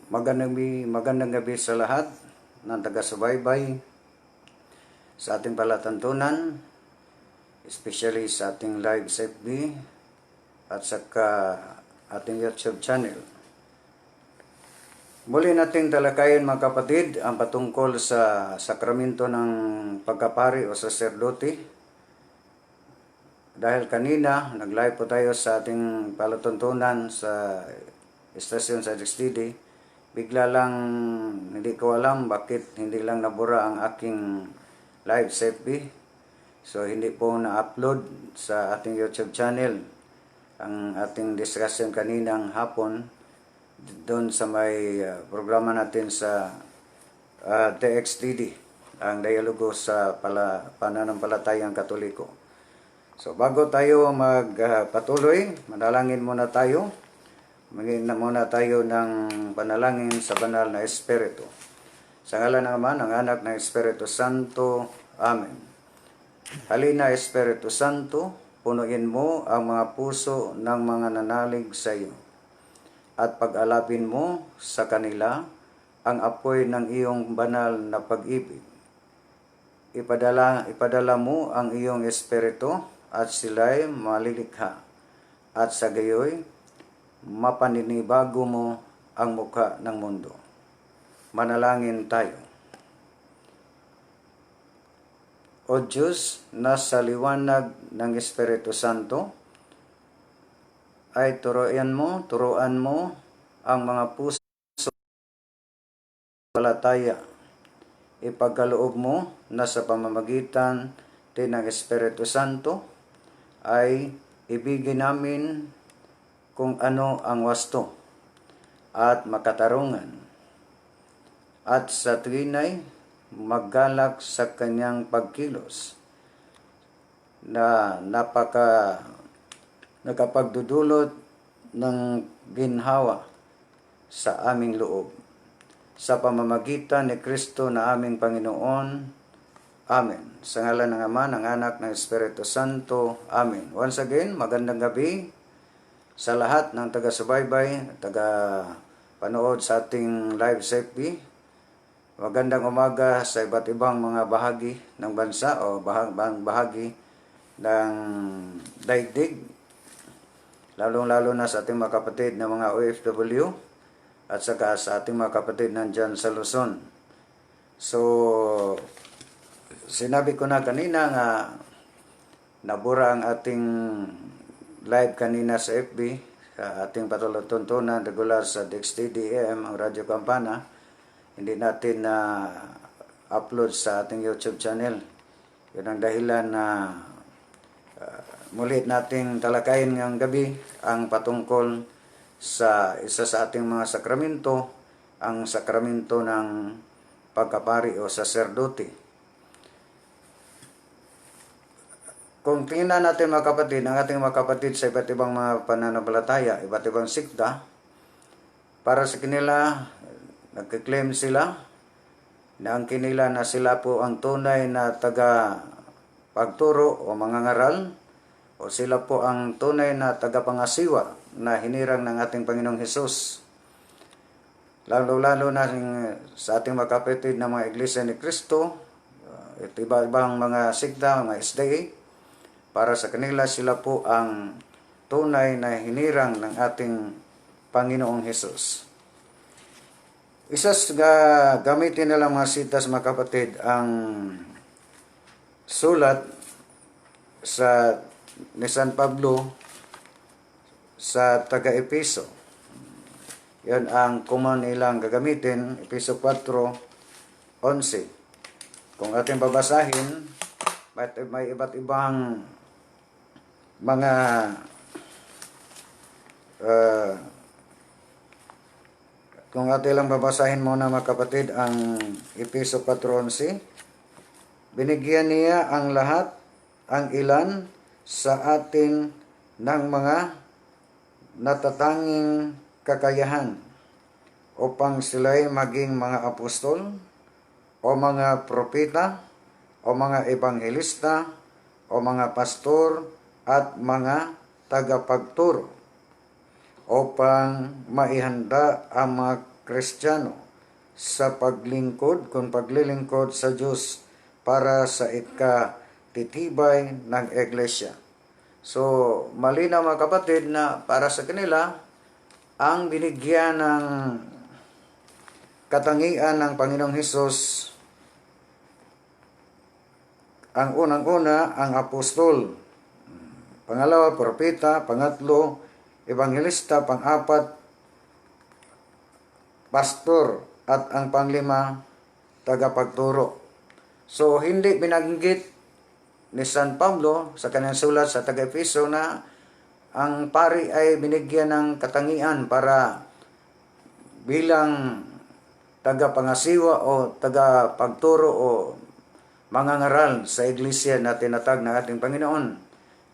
Magandang gabi sa lahat ng taga-subaybay sa ating palatuntunan, especially sa ating live sa FB at saka ating YouTube channel. Muli nating talakayin mga kapatid ang patungkol sa sakramento ng pagkapari o saserdote. Dahil kanina nag-live po tayo sa ating palatuntunan sa istasyon sa DXDD, bigla lang hindi ko alam bakit hindi lang nabura ang aking live sa FB. So hindi po na-upload sa ating YouTube channel ang ating discussion kaninang hapon doon sa may programa natin sa DXDD, ang dialogo sa pananampalatayang Katoliko. So bago tayo magpatuloy, manalangin muna tayo. Maging na muna tayo ng panalangin sa banal na Espiritu. Sa ngalan ng Ama, ng Anak, ng Espiritu Santo. Amen. Halina, Espiritu Santo, punuin mo ang mga puso ng mga nanalig sa iyo. At pag-alapin mo sa kanila ang apoy ng iyong banal na pag-ibig. Ipadala mo ang iyong Espiritu at sila'y malilikha. At sa gayoy, mapaninibago mo ang mukha ng mundo. Manalangin tayo. O Diyos, na sa liwanag ng Espiritu Santo, ay turuan mo ang mga puso palataya. Ipagkaloob mo na sa pamamagitan din ng Espiritu Santo ay ibigin namin kung ano ang wasto at makatarungan, at sa tuwinay maggalak sa kanyang pagkilos na nakapagdudulot ng ginhawa sa aming loob. Sa pamamagitan ni Kristo na aming Panginoon. Amen. Sa ngalan ng Ama, ng Anak, ng Espiritu Santo. Amen. Once again, magandang gabi sa lahat ng taga-subaybay, taga-panood sa ating live sa FB. Magandang umaga sa iba't ibang mga bahagi ng bansa o bahagi ng daigdig. Lalong-lalo na sa ating mga kapatid na mga OFW at saka sa ating mga kapatid nandyan sa Luzon. So, sinabi ko na kanina nga nabura ang ating live kanina sa FB, sa ating palatuntunan regular sa DXDD AM, ang Radyo Campana. Hindi natin na upload sa ating YouTube channel. Yun ang dahilan na mulit nating talakayin ngayong gabi ang patungkol sa isa sa ating mga sakramento, ang sakramento ng pagkapari o saserdote. Kung tingnan natin mga kapatid, ang ating mga kapatid sa iba't ibang mga pananampalataya, iba't ibang sikta, para sa kanila, nagkiklaim sila na ang kanila na sila po ang tunay na taga-pagturo o mangangaral, o sila po ang tunay na taga-pangasiwa na hinirang ng ating Panginoong Hesus. Lalo-lalo na sa ating mga kapatid na mga Iglesia ni Cristo, iba-ibang mga sikta, mga SDA, para sa kanila sila po ang tunay na hinirang ng ating Panginoong Hesus. Isa sa gamitin nila mga sitas mga kapatid ang sulat ni San Pablo sa taga-Epeso. Yan ang common nilang gagamitin, Epeso 4:11. Kung ating babasahin, may iba't ibang mga kung atin lang babasahin muna mga kapatid ang Epeso 4:11, binigyan niya ang lahat, ang ilan sa atin ng mga natatanging kakayahan upang sila'y maging mga apostol o mga propeta o mga ebanghelista o mga pastor at mga tagapagturo upang maihanda ang mga Kristiyano sa paglilingkod sa Diyos para sa ikatitibay ng Iglesia. So, malinaw mga kapatid na para sa kanila, ang binigyan ng katangian ng Panginoong Hesus, ang unang-una, ang apostol. Pangalawa, propeta. Pangatlo, evangelista. Pang-apat, pastor. At ang panglima, tagapagturo. So, hindi binanggit ni San Pablo sa kanyang sulat sa taga-Efeso na ang pari ay binigyan ng katangian para bilang tagapangasiwa o tagapagturo o mangangaral sa iglesia na tinatag ng ating Panginoon.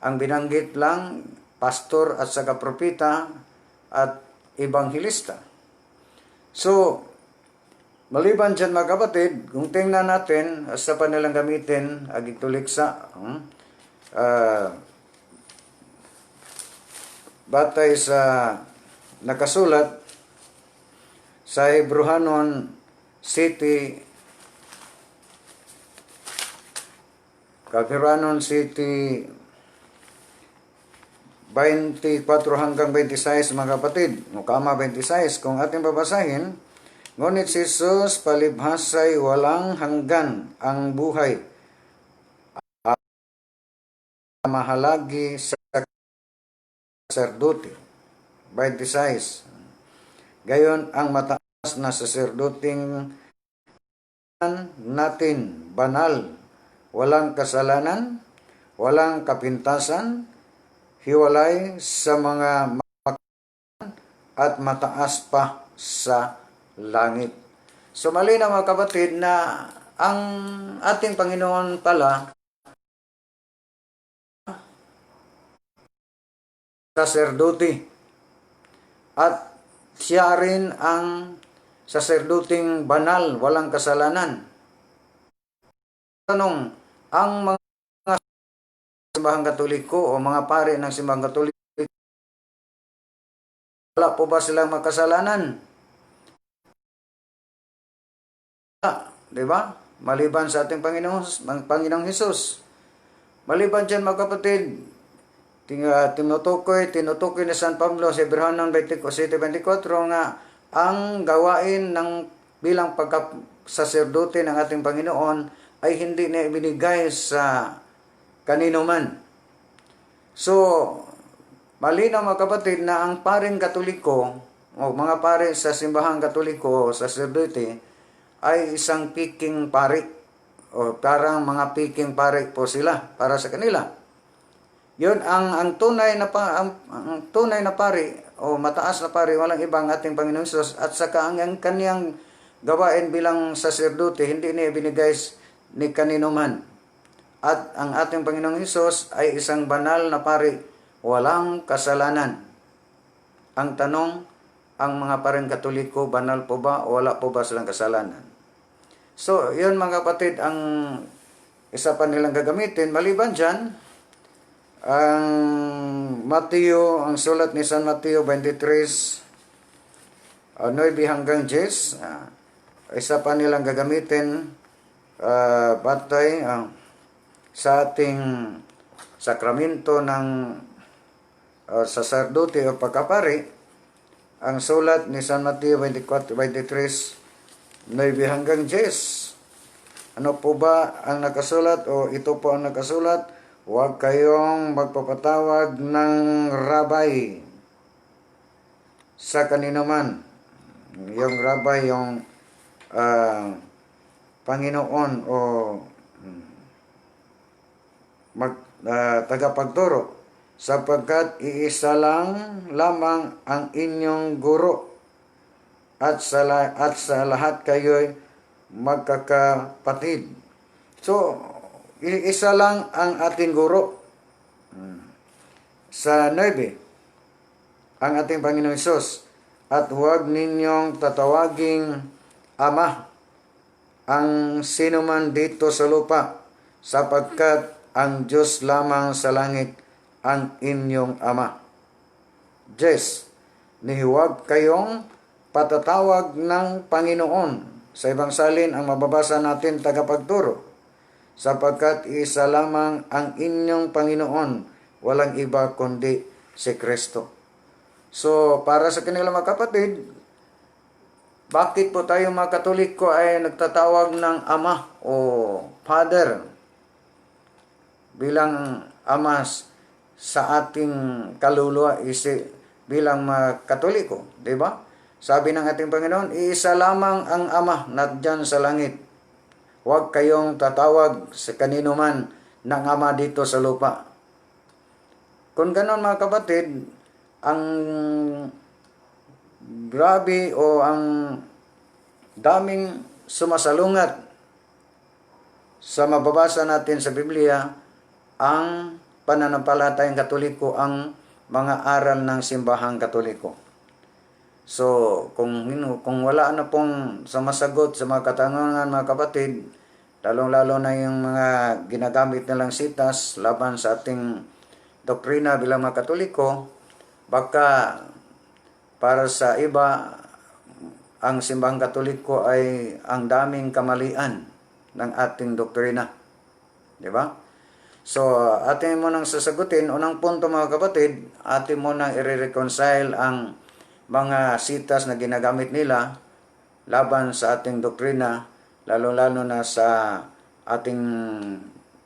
Ang binanggit lang, pastor at saka propeta at evangelista. So, maliban dyan mga kapatid, kung tingnan natin sa panilang gamitin, agituliksa, batay sa nakasulat sa Hebrehanon City, Hebrehanon City 24 hanggang 26 mga kapatid, mukama 26, kung ating babasahin, ngunit si Jesus palibhasay walang hanggan ang buhay, mahalagi sa saserdote. 26. Gayon ang mataas na saserdoting natin, banal, walang kasalanan, walang kapintasan, hiwalay sa mga at mataas pa sa langit. So malinaw mga kapatid na ang ating Panginoon pala saserdote at siya rin ang saserdoting banal, walang kasalanan. Tanong, ang mga simbahang Katoliko o mga pari ng simbahang Katoliko, wala po ba silang makasalanan? Diba? Maliban sa ating Panginoong Hesus. Maliban dyan mga kapatid, tinutukoy ni San Pablo sa Hebrehanon 7:24 nga ang gawain ng bilang pagkasaserdote ng ating Panginoon ay hindi na ibinigay sa kanino man. So, malinaw mga kapatid na ang paring Katoliko o mga pare sa simbahang Katoliko o saserdote ay isang piking pari o parang mga piking pari po sila para sa kanila. Yun ang tunay na pari o mataas na pari, walang ibang ating Panginoon Hesus, at saka ang kaniyang gawain bilang saserdote hindi niya binigay ni kanino man. At ang ating Panginoong Hesus ay isang banal na pari, walang kasalanan. Ang tanong, ang mga paring Katoliko, banal po ba o wala po ba silang kasalanan? So, yun mga kapatid, ang isa pa nilang gagamitin. Maliban dyan, ang Mateo, ang sulat ni San Mateo 23, 9 hanggang 10, isa pa nilang gagamitin, batay, sa ating sakramento ng saserdote o pagkapari, ang sulat ni San Mateo 23, 9 hanggang 10. Ano po ba ang nakasulat o ito po ang nakasulat? Huwag kayong magpapatawag ng rabay sa kanino man. Yung rabay, yung Panginoon o tagapagturo, sapagkat iisa lang lamang ang inyong guro at sa lahat kayo'y magkakapatid. So, iisa lang ang ating guro. Sa 9, ang ating Panginoong Hesus, at huwag ninyong tatawaging Ama ang sinuman dito sa lupa, sapagkat ang Diyos lamang sa langit ang inyong Ama. 10, huwag kayong patatawag ng Panginoon. Sa ibang salin, ang mababasa natin tagapagturo. Sapagkat isa lamang ang inyong Panginoon, walang iba kundi si Kristo. So, para sa kanila mga kapatid, bakit po tayo mga Katoliko ay nagtatawag ng Ama o Father bilang Ama sa ating kaluluwa bilang mga Katoliko, di ba? Sabi ng ating Panginoon, iisa lamang ang Ama nandiyan sa langit. Huwag kayong tatawag sa kanino man ng Ama dito sa lupa. Kung ganon mga kapatid, ang grabe o ang daming sumasalungat sa mababasa natin sa Biblia, ang pananampalatayang Katoliko, ang mga aral ng simbahang Katoliko. So, kung wala na pong sumasagot sa mga katanungan mga kapatid, lalong-lalo na yung mga ginagamit nilang sitas laban sa ating doktrina bilang mga Katoliko, baka para sa iba, ang simbahang Katoliko ay ang daming kamalian ng ating doktrina. Di ba? So, atin mo nang sasagutin, unang punto mga kapatid, atin mo nang i-reconcile ang mga sitas na ginagamit nila laban sa ating doktrina, lalo-lalo na sa ating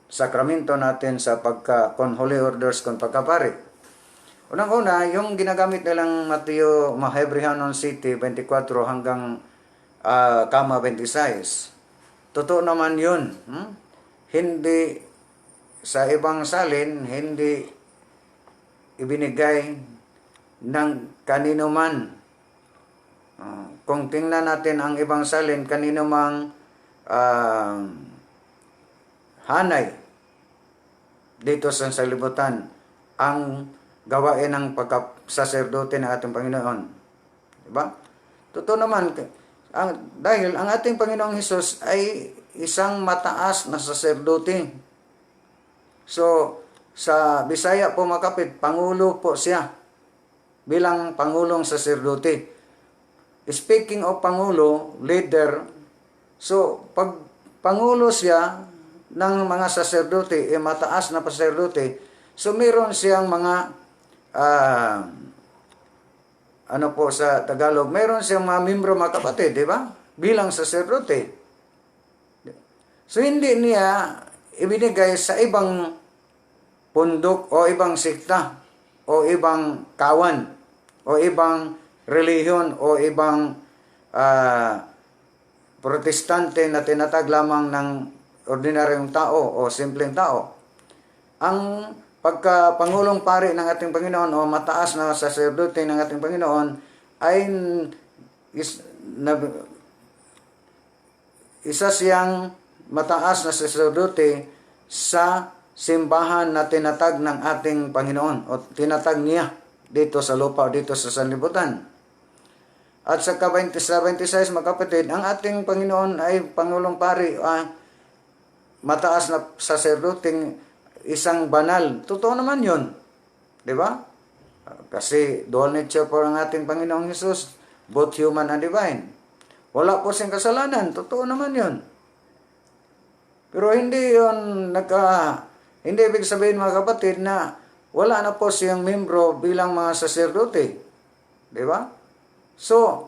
sakramento natin sa pagka-con holy orders con pagkapari. Unang-una, yung ginagamit nilang Mateo, Hebrehanon City 24 hanggang Kama 26. Totoo naman yun. Hindi sa ibang salin, hindi ibinigay ng kanino man. Kung tingnan natin ang ibang salin, kanino mang hanay dito sa salibutan ang gawain ng pagkasaserdote ng ating Panginoon. Diba? Totoo naman, dahil ang ating Panginoong Hesus ay isang mataas na saserdote. So, sa Bisaya po mga kapit, Pangulo po siya bilang Pangulong Saserdote. Speaking of Pangulo, leader, so pag Pangulo siya ng mga saserdote, mataas na saserdote, so meron siyang mga, ano po sa Tagalog, meron siyang mga membro mga kapatid, di ba? Bilang saserdote. So hindi niya ibinigay sa ibang pundok o ibang sekta o ibang kawan o ibang relihiyon o ibang protestante na tinatag lamang ng ordinaryong tao o simpleng tao. Ang pagka-pangulong pari ng ating Panginoon o mataas na saserdote ng ating Panginoon ay isa siyang mataas na saserdote sa simbahan na tinatag ng ating Panginoon o tinatag niya dito sa lupa o dito sa sanlibutan. At sa 26 mga kapatid, ang ating Panginoon ay Pangulong Pari, mataas na saserdoting isang banal. Totoo naman yun. Di ba? Kasi dual nature po ang ating Panginoong Hesus, both human and divine. Wala po siyang kasalanan. Totoo naman yun. Pero hindi yun hindi ibig sabihin mga kapatid na wala na po siyang membro bilang mga saserdote. Di ba? So,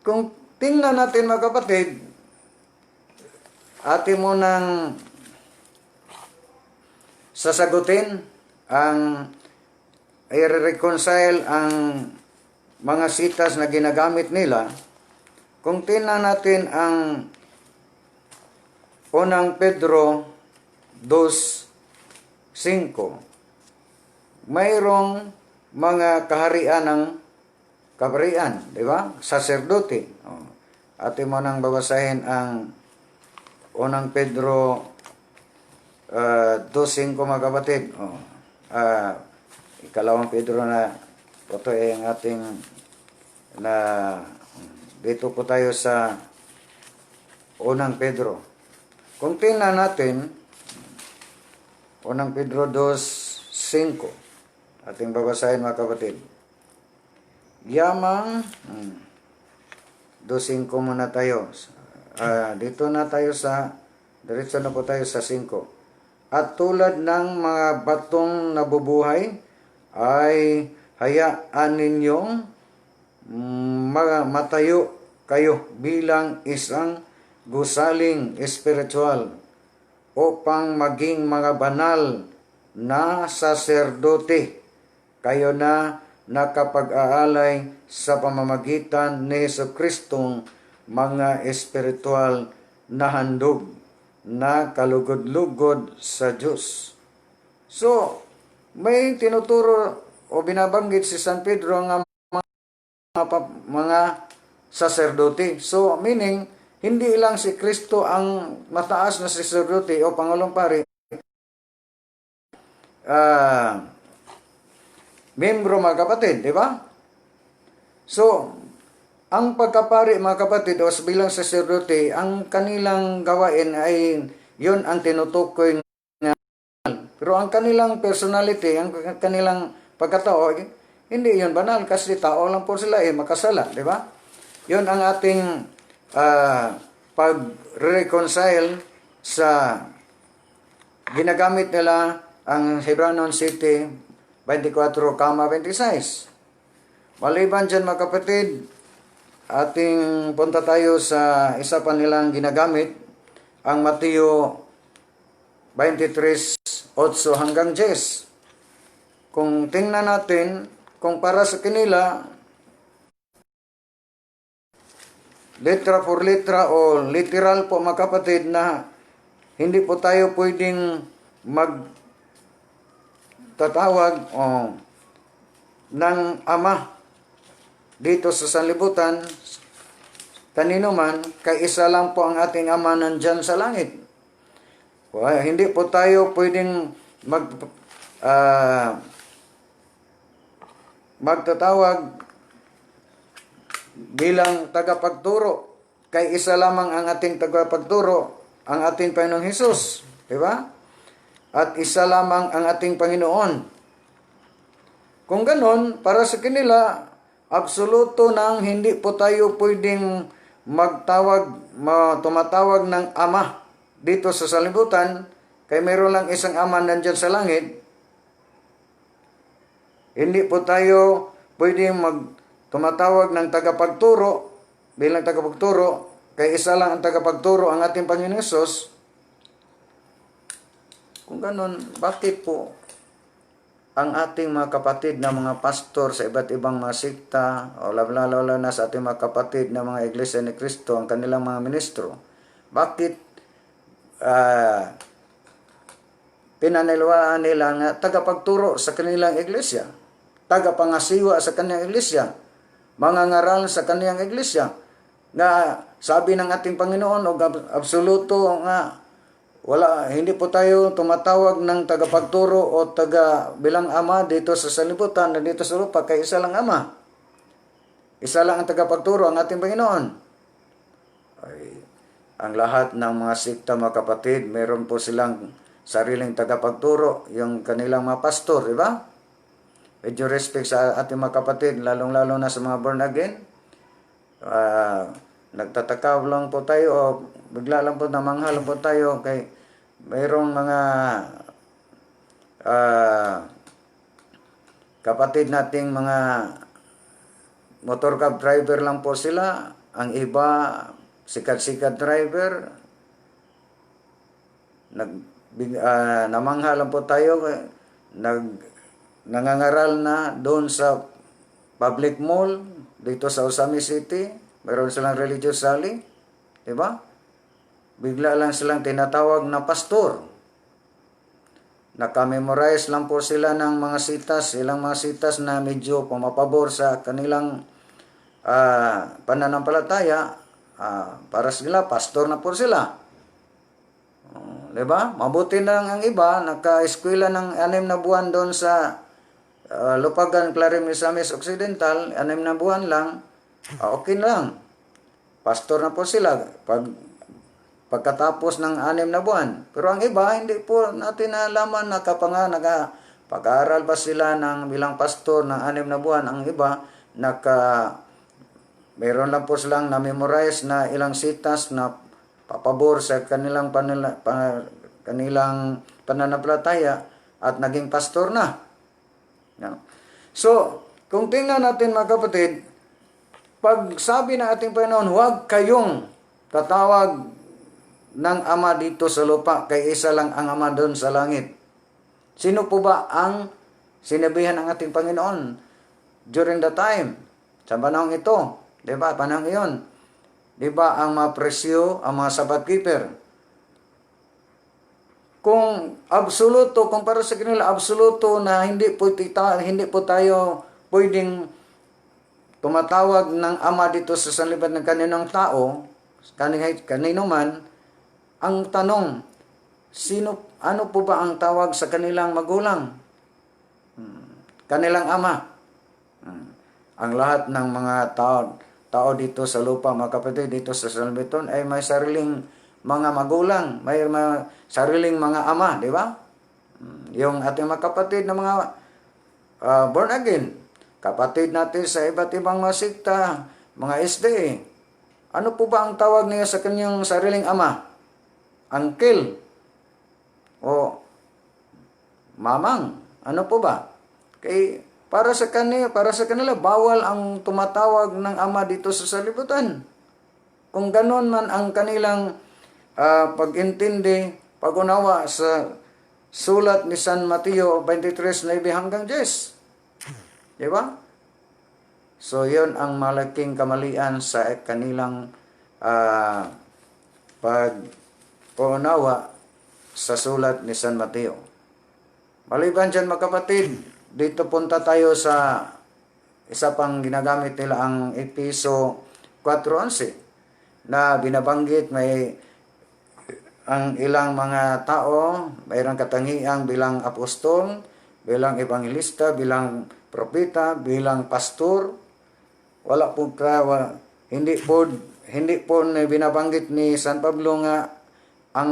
kung tingnan natin mga kapatid, atin mo nang sasagutin i-reconcile ang mga sitas na ginagamit nila. Kung tingnan natin ang unang Pedro 2:5, mayroong mga kaharian ng kabarian, di ba? Saserdote. Atin mo nang babasahin ang unang Pedro 2:5 mga kapatid. Ikalawang Pedro na ito ay ang ating dito po tayo sa unang Pedro. Kung tingnan natin unang Pedro 2:5, ating babasahin mga kapatid. Yamang 2.5 muna tayo. Dito na tayo diretso na po tayo sa 5. At tulad ng mga batong nabubuhay, ay hayaan ninyong matayo kayo bilang isang gusaling espiritual upang maging mga banal na saserdote, kayo na nakapag-aalay sa pamamagitan ni Jesucristong mga espiritual na handog na kalugod-lugod sa Diyos. So, may tinuturo o binabanggit si San Pedro ng mga saserdote. So, meaning, hindi lang si Kristo ang mataas na saserdote o Pangulong Pari, membro mga kapatid, di ba? So, ang pagkapari mga kapatid o bilang saserdote, ang kanilang gawain ay yun ang tinutukoy nga. Pero ang kanilang personality, ang kanilang pagkatao, hindi yun banal kasi tao lang po sila makasala, di ba? Yun ang ating pag-reconcile sa ginagamit nila ang Hebrew City 24:26. Maliban dyan mga kapatid, ating punta tayo sa isa pa nilang ginagamit, ang Mateo 23:8 hanggang 10. Kung tingnan natin, kung para sa kanila, letra por letra o literal po mga kapatid, na hindi po tayo pwedeng magtatawag ng Ama dito sa sanlibutan, kanino man, kay isa lang po ang ating Ama nandyan sa langit. Hindi po tayo pwedeng magtatawag bilang tagapagturo, kay isa lamang ang ating tagapagturo, ang ating Panginoong Hesus, di ba? At isa lamang ang ating Panginoon. Kung ganon, para sa kanila, absoluto nang hindi po tayo pwedeng tumatawag ng Ama dito sa sanlibutan, kay mayroon lang isang Ama nandyan sa langit. Hindi po tayo pwedeng tumatawag ng tagapagturo bilang tagapagturo, kay isa lang ang tagapagturo, ang ating Panginoon Hesus. Kung ganon, bakit po ang ating mga kapatid na mga pastor sa iba't ibang mga sikta, o lalo na sa ating mga kapatid na mga Iglesia ni Cristo, ang kanilang mga ministro, bakit pinanilwaan nila nga tagapagturo sa kanilang iglesia, tagapangasiwa sa kanilang iglesia, mangangaral sa kanilang iglesia, nga sabi ng ating Panginoon o absoluto nga hindi po tayo tumatawag ng tagapagturo o bilang Ama dito sa sanlibutan na dito sa lupa, kay isa lang Ama. Isa lang ang tagapagturo, ang ating Panginoon. Ang lahat ng mga sikta mga kapatid, meron po silang sariling tagapagturo, yung kanilang mga pastor, di ba? With due respect sa ating mga kapatid, lalong-lalo na sa mga born again, nagtataka lang po tayo o bigla lang po namangha lang po tayo kay mayroong mga kapatid nating mga motor cab driver lang po sila, ang iba sikat-sikat driver. Namangha lang po tayo, nangangaral na doon sa public mall dito sa Osami City, mayroon silang religious rally, di ba? Bigla lang silang tinatawag na pastor. Nakamemorize lang po sila ng mga sitas, ilang mga sitas na medyo pumapabor sa kanilang pananampalataya, para sila, pastor na po sila. Diba? Mabuti na lang ang iba, naka-eskwela ng 6 na buwan doon sa Lupagan, Clarim, Misamis Occidental, 6 na buwan lang, okay lang. Pastor na po sila pagkatapos ng 6 na buwan. Pero ang iba, hindi po natin nalaman na kapag nakapag-aaral ba sila ng bilang pastor ng 6 na buwan. Ang iba, meron lang po silang na-memorize na ilang sitas na papabor sa kanilang kanilang pananampalataya at naging pastor na. No? So, kung tingnan natin mga kapatid, pag sabi ng ating Panginoon, huwag kayong tatawag ng Ama dito sa lupa, kay isa lang ang Ama doon sa langit. Sino po ba ang sinabihan ng ating Panginoon during the time? Sa panahon ito, di ba? Panahon iyon. Di ba ang mga presyo, ang mga Sabbath keeper? Kung absoluto, kung para sa kanila absoluto na hindi po tayo pwedeng tumatawag ng Ama dito sa sanlibutan ng kaninong tao, kanino man, ang tanong, ano po ba ang tawag sa kanilang magulang? Kanilang ama. Ang lahat ng mga tao dito sa lupa, mga kapatid, dito sa sanlibutan ay may sariling mga magulang, may sariling mga ama, di ba? Yung ating mga kapatid na mga born again, kapatid natin sa iba't ibang mga sikta, mga SDA, ano po ba ang tawag niya sa kanyang sariling ama? Uncle o mamang, ano po ba? Para sa kanila bawal ang tumatawag ng ama dito sa sanlibutan. Kung ganon man ang kanilang pag-intindi, pag-unawa sa sulat ni San Mateo 23:9 hanggang 10. Di ba? So, yun ang malaking kamalian sa kanilang pag-unawa sa sulat ni San Mateo. Maliban dyan, mga kapatid, dito punta tayo sa isa pang ginagamit nila, ang Efeso 4:11, na binabanggit ang ilang mga tao, mayroong katangiang bilang apostol, bilang evangelista, bilang propeta, bilang pastor. Hindi po binabanggit ni San Pablo nga ang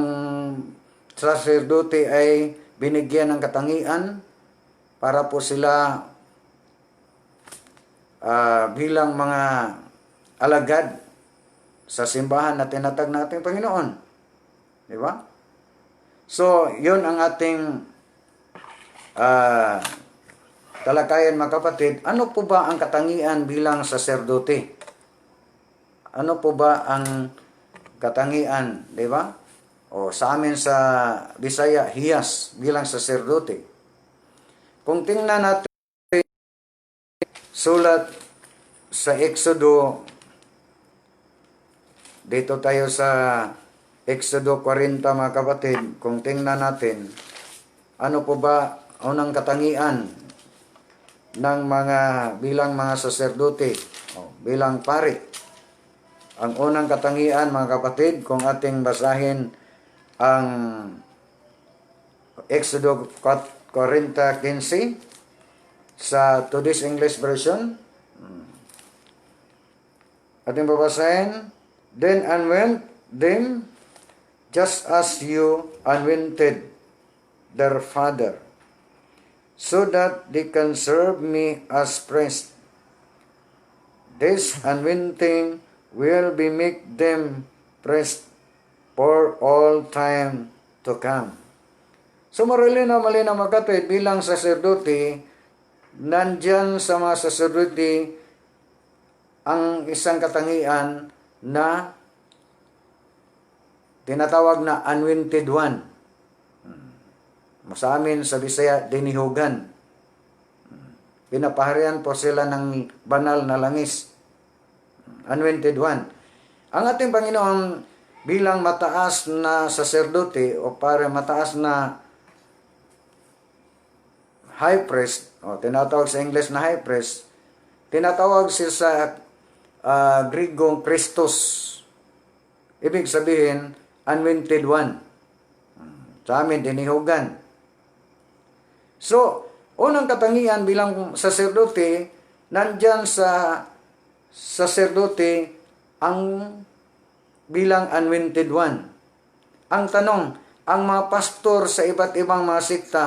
saserdote ay binigyan ng katangian para po sila bilang mga alagad sa simbahan na tinatag ng ating Panginoon. Di ba? So, yun ang ating talakayan, mga kapatid. Ano po ba ang katangian bilang saserdote? Ano po ba ang katangian, di ba? O sa amin sa Bisaya, hiyas bilang saserdote. Kung tingnan natin sulat sa Exodo, dito tayo sa Exodo 40, mga kapatid. Kung tingnan natin, ano po ba unang katangian ng bilang mga saserdote o bilang pari? Ang unang katangian, mga kapatid, kung ating basahin ang Exodo 40:15 sa Today's English Version, ating babasahin, "Then anoint them just as you anointed their father, so that they can serve me as priest. This anointing will make them priest for all time to come." So malinaw mga kapatid, bilang saserdote, nandyan sa mga saserdote ang isang katangian na tinatawag na anointed one. Sa amin sa Bisaya, dinihugan. Pinapaharian po sila ng banal na langis. Anointed one. Ang ating Panginoon bilang mataas na saserdote o para mataas na high priest, o tinatawag sa English na high priest, tinatawag siya sa Griegong Christos. Ibig sabihin, anointed one. Sa amin, dinihugan. So, unang katangian bilang saserdote, nandyan sa saserdote ang bilang anointed one. Ang tanong, ang mga pastor sa iba't ibang mga sikta,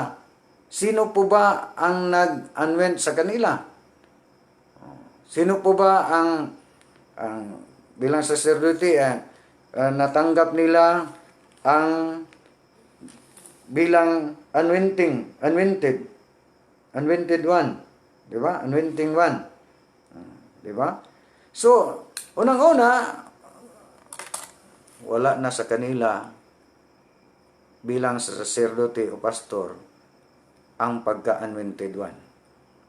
sino po ba ang nag-anoint sa kanila? Sino po ba ang bilang sacerdote natanggap nila ang bilang anointed one, di ba? Anointing one, di ba? So, unang-una, wala na sa kanila bilang sacerdote o pastor ang pagka-anointed one.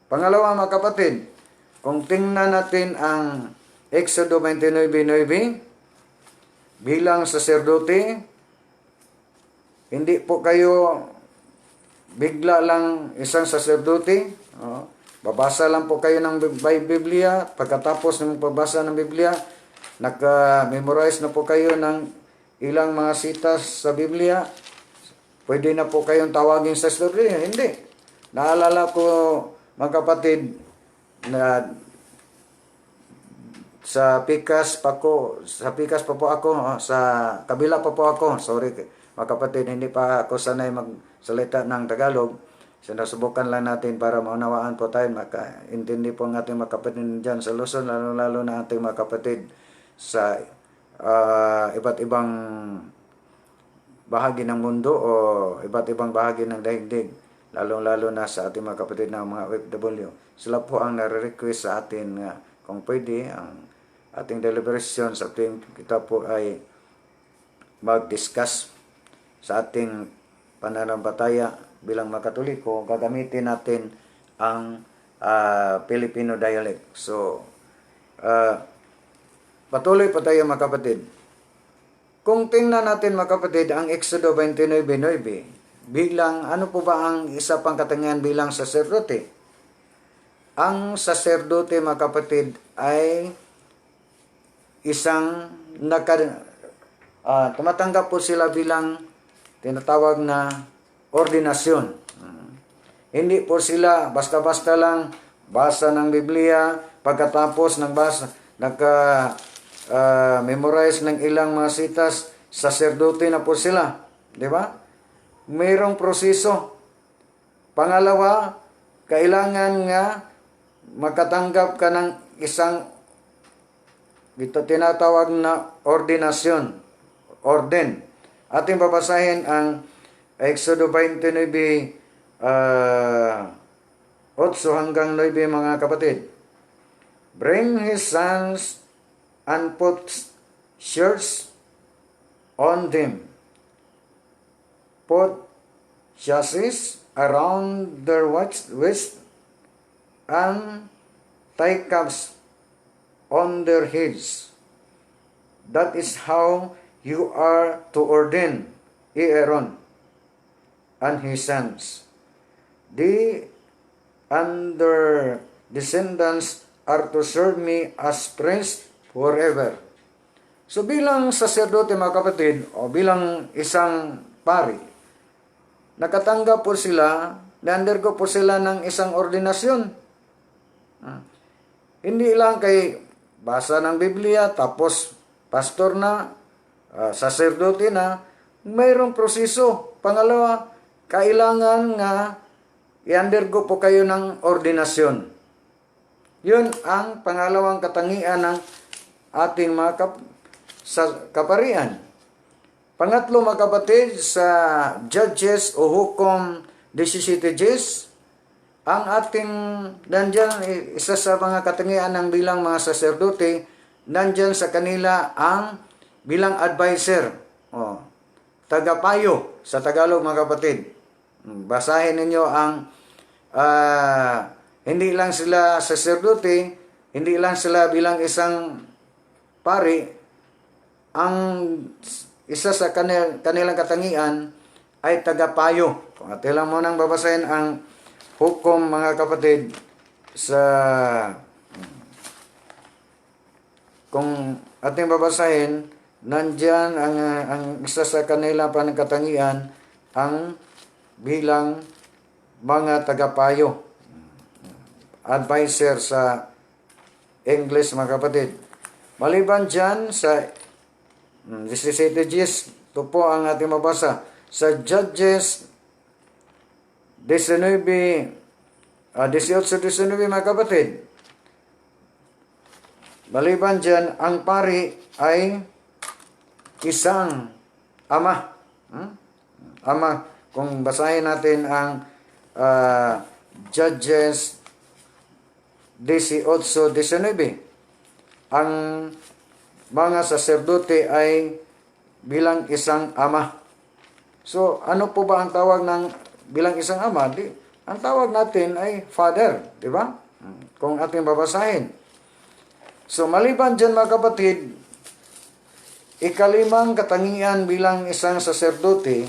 Pangalawa, mga kapatid, kung tingnan natin ang Exodo 29:9, bilang sacerdote, hindi po kayo bigla lang isang sacerdote. Babasa lang po kayo ng Biblia. Pagkatapos ng pagbasa ng Biblia, naka-memorize na po kayo ng ilang mga sitas sa Biblia. Pwede na po kayong tawagin sacerdote. Hindi. Naalala ko, mga kapatid, na sa Pikas pa po ako, sa kabila pa po ako. Sorry, mga kapatid, hindi pa ako sanay magsalita ng Tagalog. Sinusubukan lang natin para maunawaan po tayo, makaintindi po ang ating mga kapatid dyan sa Luzon, lalo na ating mga kapatid sa iba't ibang bahagi ng mundo o iba't ibang bahagi ng daigdig, lalo na sa ating mga kapatid na mga OFW. Sila po ang nare-request sa atin kung pwede ang ating deliberation sa ating kita po ay mag-discuss sa ating pananampalataya bilang mga Katoliko. Gagamitin natin ang Filipino dialect. So, patuloy pa tayo, mga kapatid. Kung tingnan natin, mga kapatid, ang Exodo 29:9, bilang ano po ba ang isa pang katangian bilang saserdote? Ang saserdote, mga kapatid, ay isang tumatanggap po sila bilang tinatawag na ordinasyon. Hindi po sila basta-basta lang basa ng Biblia, pagkatapos ng basa, memorize ng ilang mga sitas, saserdote na po sila. Di ba? Mayroong proseso. Pangalawa, kailangan nga makatanggap ka ng isang ito tinatawag na ordinasyon, orden. Ating babasahin ang Exodo 29, 8 hanggang 9, mga kapatid. Bring his sons and put shirts on them. Put chassis around their waist and tie caps on their heads. That is how you are to ordain Aaron and his sons. They and their descendants are to serve me as priests forever. So bilang saserdote, mga kapatid, o bilang isang pari, nakatanggap po sila, na-undergo po sila ng isang ordinasyon. Hindi lang kay basa ng Biblia, tapos pastor na, saserdote na, mayroong proseso. Pangalawa, kailangan nga i-undergo po kayo ng ordinasyon. Yun ang pangalawang katangian ng ating mga kaparian. Pangatlo, mga kapatid, sa Judges o Hukom 17, ang ating, nandyan, isa sa mga katangian ng bilang mga saserdote, nandyan sa kanila ang bilang advisor, tagapayo sa Tagalog, mga kapatid. Basahin ninyo ang hindi lang sila saserdote, hindi lang sila bilang isang pari, ang isa sa kanilang katangian ay tagapayo. Kung atin lang mo nang babasahin ang Hukom, mga kapatid, kung ating babasahin, nandyan ang isa sa kanila panangkatangian ang bilang mga tagapayo, advisor sa English, mga kapatid. Maliban dyan sa 17 ito po ang ating mabasa sa Judges 18-19, mga kapatid. Maliban dyan, ang pari ay isang ama. Ama. Kung basahin natin ang Judges 18:19, ang mga saserdote ay bilang isang ama. So, ano po ba ang tawag ng bilang isang ama? Ang tawag natin ay father, di ba? Kung ating babasahin. So, maliban dyan mga kapatid, ikalimang katangian bilang isang saserdote,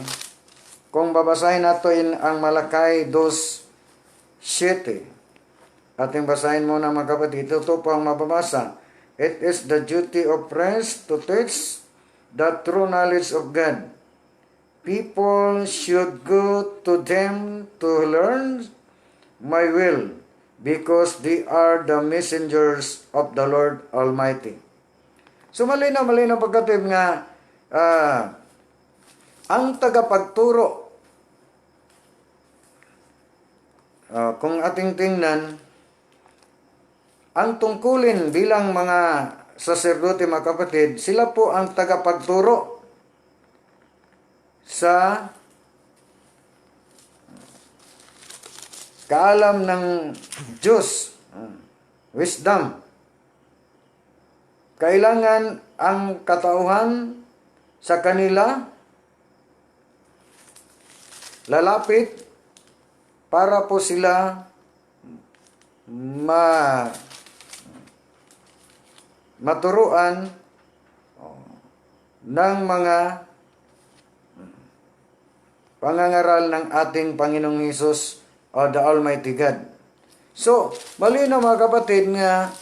kung babasahin natin ang Malakay 2:7, ating basahin muna mga kapatid, ito po ang mababasa. It is the duty of priests to teach the true knowledge of God. People should go to them to learn my will, because they are the messengers of the Lord Almighty. So malinaw pagkatib nga ang tagapagturo, kung ating tingnan, ang tungkulin bilang mga saserdote mga kapatid, sila po ang tagapagturo sa kaalam ng Diyos, wisdom. Kailangan ang katauhan sa kanila lalapit para po sila maturuan ng mga pangangaral ng ating Panginoong Hesus o the Almighty God. So, malinaw mga kapatid nga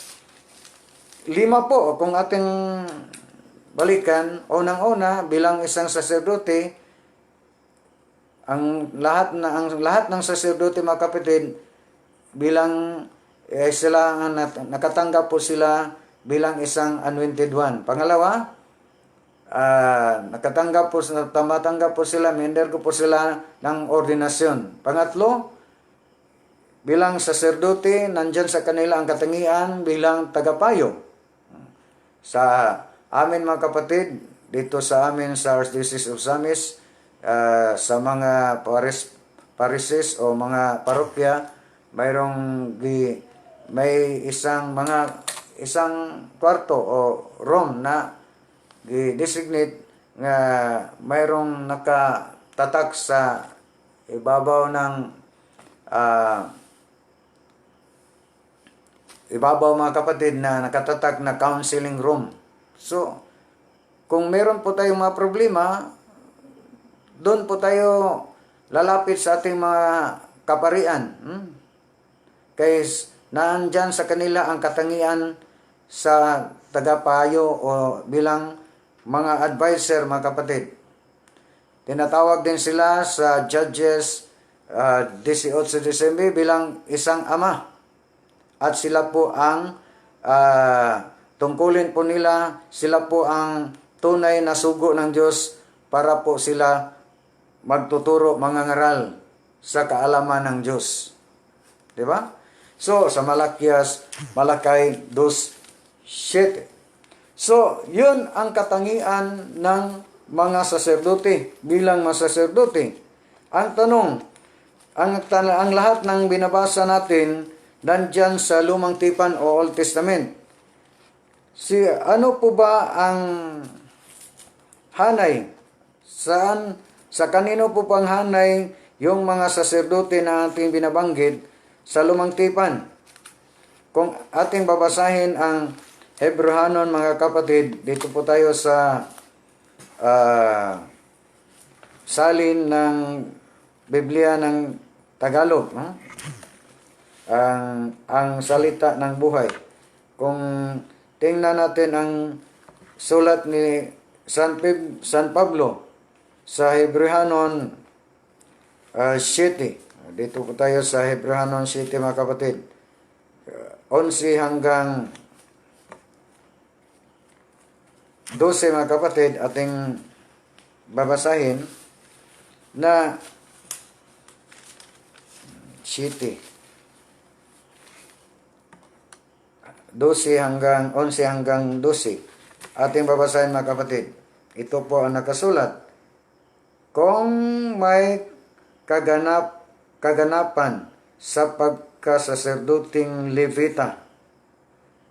5 po kung ating balikan. Unang-una, bilang isang saserdote, ang lahat ng saserdote mga kapatid, bilang sila nakatanggap po sila bilang isang anointed one. Pangalawa, tumatanggap po sila, member ko po sila ng ordinasyon. Pangatlo, bilang saserdote, nandyan sa kanila ang katangian bilang tagapayo. Sa amin mga kapatid, dito sa amin sa Archdiocese of Samis, sa mga parishes o mga parokya, may isang kwarto o room na i-designate nga mayroong nakatatak sa ibabaw mga kapatid na nakatatak na counseling room. So, kung meron po tayong mga problema, doon po tayo lalapit sa ating mga kaparian. Kaya naandyan sa kanila ang katangian sa tagapayo o bilang mga advisor mga kapatid. Tinatawag din sila sa Judges 18 bilang isang ama. At sila po ang tungkulin po nila, sila po ang tunay na sugo ng Diyos para po sila magtuturo, mangangaral sa kaalaman ng Diyos. Diba? So, sa Malakay 2:7. So, yun ang katangian ng mga saserdote bilang mga saserdote. Ang tanong, ang lahat ng binabasa natin nandyan sa Lumang Tipan o Old Testament. Ano po ba ang hanay? Sa kanino po pang hanay yung mga saserdote na ating binabanggit sa Lumang Tipan? Kung ating babasahin ang Hebrehanon mga kapatid, dito po tayo sa salin ng Biblia ng Tagalog. Ang salita ng buhay. Kung tingnan natin ang sulat ni San Pablo sa Hebrehanon 7. Dito po tayo sa Hebrehanon 7 mga kapatid. 11 hanggang 12 mga kapatid, ating babasahin na 7. 12 hanggang 11 hanggang 12. Ating babasahin mga kapatid. Ito po ang nakasulat. Kung may kaganapan sa pagkasaserdoting Levita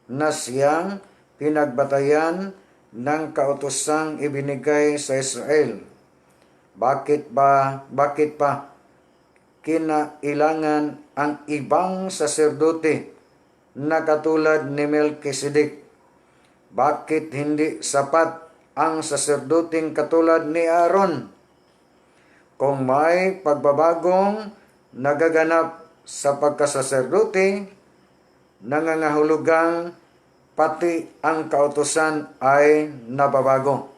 na siyang pinagbatayan ng kautosang ibinigay sa Israel, bakit pa kinailangan ang ibang saserdote na katulad ni Melkisedek? Bakit hindi sapat ang saserdoting katulad ni Aaron? Kung may pagbabagong nagaganap sa pagkasaserdote, nangangahulugang pati ang kautusan ay nababago.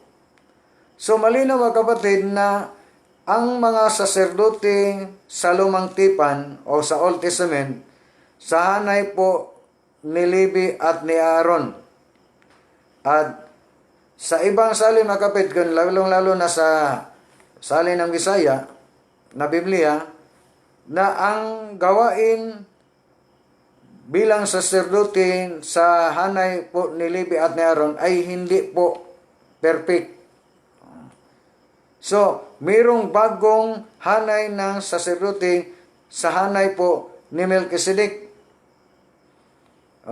So malinaw mga kapatid na ang mga saserdote sa Lumang Tipan o sa Old Testament, sa hanay po ni Levi at ni Aaron. At sa ibang salin mga kapatid, lalong-lalo na sa salin ng Bisaya na Biblia, na ang gawain bilang saserdote sa hanay po ni Levi at ni Aaron ay hindi po perfect. So, mayroong bagong hanay ng saserdote sa hanay po ni Melkisedek.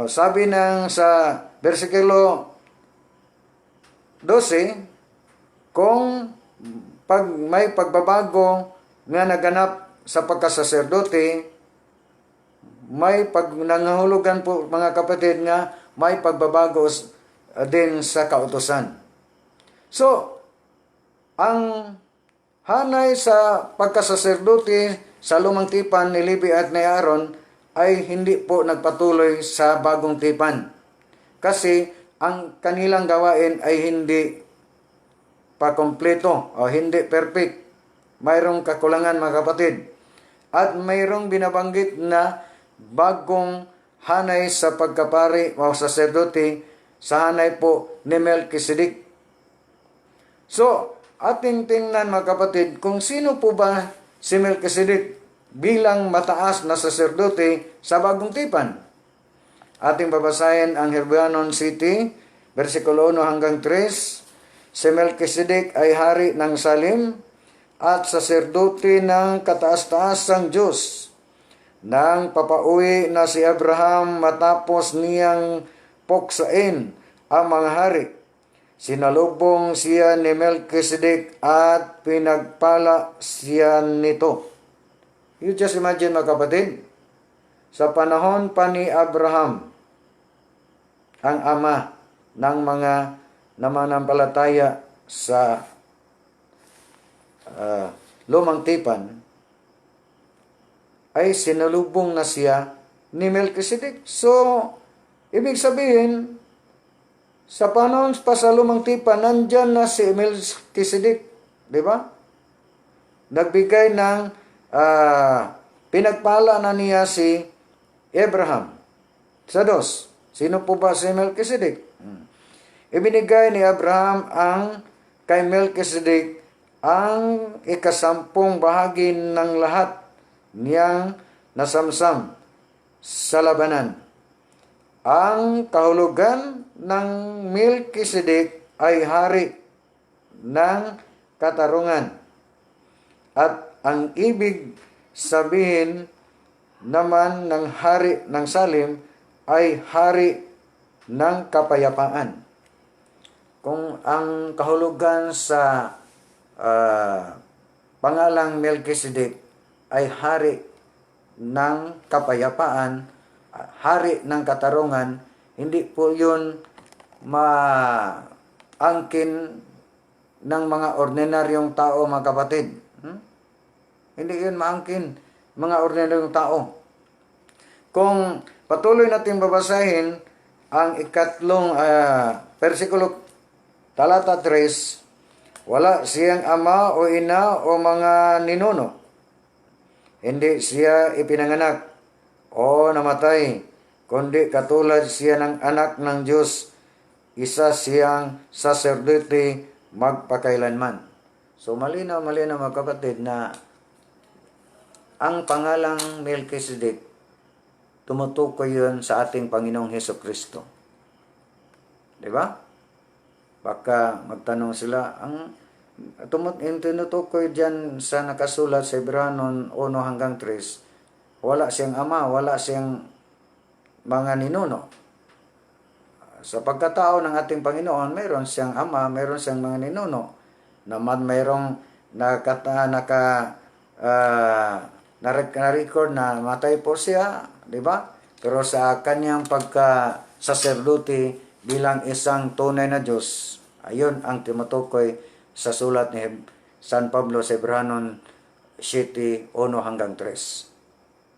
Sabi sa versikulo 12, kung may pagbabago nga naganap sa pagkasaserdote, may nangahulugan po mga kapatid nga may pagbabago din sa kautusan. So, ang hanay sa pagkasaserdote sa Lumang Tipan ni Levi at ni Aaron ay hindi po nagpatuloy sa Bagong Tipan. Kasi ang kanilang gawain ay hindi pa kompleto o hindi perfect. Mayroong kakulangan mga kapatid. At mayroong binabanggit na bagong hanay sa pagkapari o saserdote sa hanay po ni Melkisedek. So, ating tingnan mga kapatid kung sino po ba si Melkisedek bilang mataas na saserdote sa Bagong Tipan. Ating babasahin ang Hebreanon City, versikulo 1 hanggang 3. Si Melkisedek ay hari ng Salem at saserdote ng kataas-taasang Diyos. Nang papauwi na si Abraham matapos niyang puksain ang mga hari, sinalubong siya ni Melkisedek at pinagpala siya nito. You just imagine mga kapatid, sa panahon pa ni Abraham, ang ama ng mga namanampalataya sa Lumang Tipan, ay sinalubong na siya ni Melkisedek. So, ibig sabihin, sa panahon pa sa Lumang Tipan, nandyan na si Melkisedek. Di ba? Nagbigay ng pinagpala na niya si Abraham. Sa dos, sino po ba si Melkisedek? Ibinigay ni Abraham kay Melkisedek ang ikasampung bahagi ng lahat niyang nasamsam sa labanan. Ang kahulugan ng Melkisedek ay hari ng katarungan. At ang ibig sabihin naman ng hari ng Salem ay hari ng kapayapaan. Kung ang kahulugan sa pangalang Melkisedek ay hari ng kapayapaan, hari ng katarungan, hindi po yun maangkin ng mga ordinaryong tao mga kapatid. Hindi yun maangkin mga ordinaryong tao. Kung patuloy natin babasahin ang ikatlong versikulo talata 3, wala siyang ama o ina o mga ninuno. Hindi siya ipinanganak o namatay, kundi katulad siya ng anak ng Diyos, isa siyang saserdote magpakailanman. So malinaw mga kapatid na ang pangalang Melkisedek tumutukoy yun sa ating Panginoong Hesukristo. Di ba? Baka magtanong sila, ang tinutukoy dyan sa nakasulat sa Hebreo 1 hanggang 3, wala siyang ama, wala siyang mga ninuno. Sa pagkatao ng ating Panginoon, mayroon siyang ama, mayroon siyang mga ninuno. Naman mayroong na-record na matay po siya, di ba? Pero sa kanyang pagka-saserdote bilang isang tunay na Diyos, ayun ang tinutukoy sa sulat ni San Pablo sa Hebreo 7:1 hanggang 3.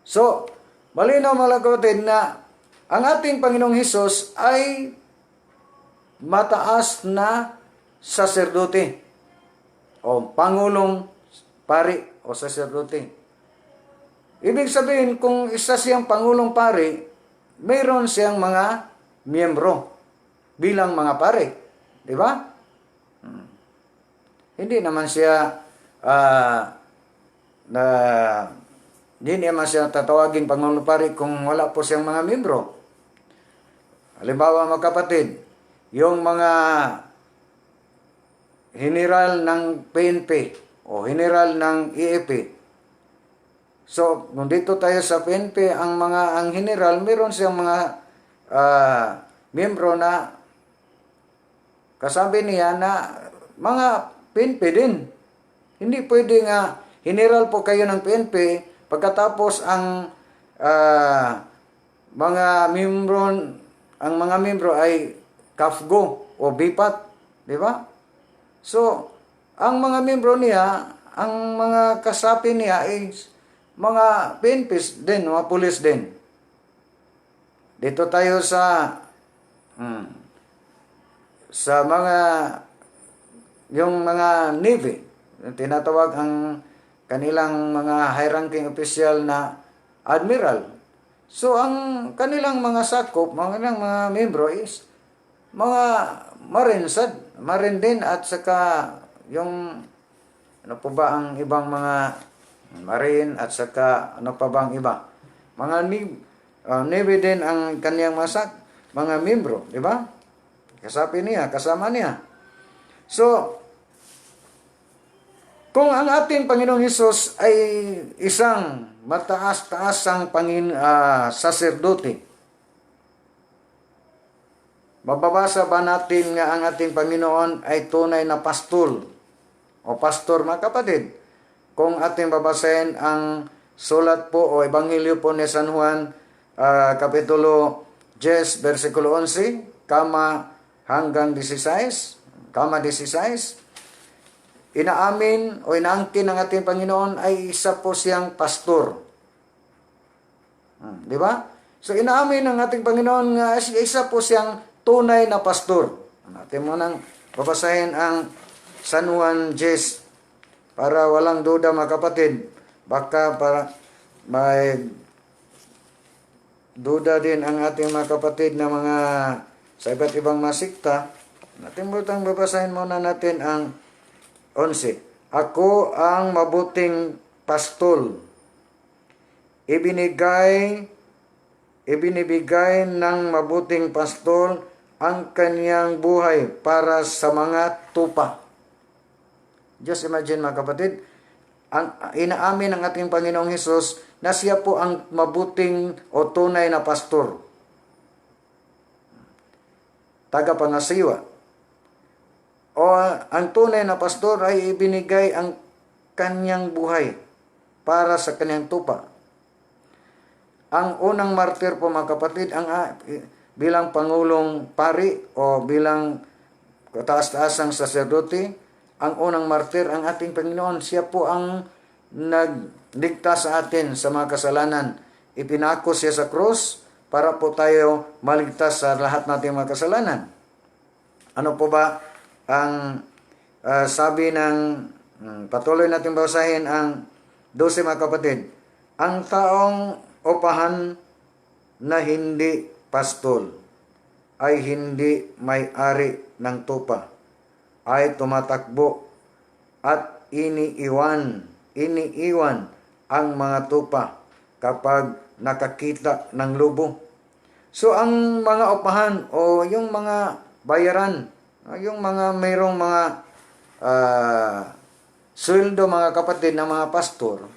So, malinaw mga kapatid na ang ating Panginoong Hesus ay mataas na saserdote o pangulong pari o saserdote. Ibig sabihin, kung isa siyang pangulong pari, mayroon siyang mga miyembro bilang mga pari. Di ba? Hindi naman siya hindi naman siya tatawagin pangulong pari kung wala po siyang mga miyembro. Halimbawa mga kapatid, yung mga general ng PNP o general ng EFP. So, kung dito tayo sa PNP, ang general, meron siyang mga miyembro na kasabi niya na mga PNP din. Hindi pwede nga general po kayo ng PNP, pagkatapos ang mga miyembro ay KAFGO o BIPAT, di ba? So, ang mga miyembro niya, ang mga kasapi niya ay mga PNPs din, mga pulis din. Dito tayo sa mga yung mga Navy, tinatawag ang kanilang mga high-ranking official na admiral. So, ang kanilang mga sakop, mga miyembro is mga Marine din, at saka yung ano po ba ang ibang mga Marine, at saka ano pa bang iba? Mga Navy din ang kaniyang mga miyembro, di ba? Kasapi niya, kasama niya. So, kung ang ating Panginoong Hesus ay isang mataas-taasang saserdote, mababasa ba natin nga ang ating Panginoon ay tunay na pastor o pastor mga kapatid? Kung ating babasahin ang sulat po o ebanghelyo po ni San Juan, kapitulo 10, versikulo 11, hanggang 16, inaamin o inaangkin ng ating Panginoon ay isa po siyang pastor. Di ba? So inaamin ng ating Panginoon nga isa po siyang tunay na pastor. Natin mo nang babasahin ang San Juan 10 para walang duda mga kapatid. Baka para may duda din ang ating mga kapatid na mga sa iba't ibang masikta. Natin mo tang babasahin muna natin ang 11. Ako ang mabuting pastol. Ibinibigay ng mabuting pastol ang kanyang buhay para sa mga tupa. Just imagine mga kapatid, inaamin ng ating Panginoong Hesus na siya po ang mabuting o tunay na pastor. Tagapangasiwa. O ang tunay na pastor ay ibinigay ang kanyang buhay para sa kanyang tupa. Ang unang martir po mga kapatid, bilang pangulong pari o bilang kataas-taasang saserdote, ang unang martir ang ating Panginoon. Siya po ang nagligtas sa atin sa mga kasalanan. Ipinako siya sa krus para po tayo maligtas sa lahat nating mga kasalanan. Ano po ba ang sabi ng patuloy natin basahin ang 12 mga kapatid? Ang taong upahan na hindi pastol ay hindi may-ari ng tupa, ay tumatakbo at iniiwan ang mga tupa kapag nakakita ng lobo. So ang mga upahan o yung mga bayaran, yung mga mayroong mga sweldo mga kapatid ng mga pastor,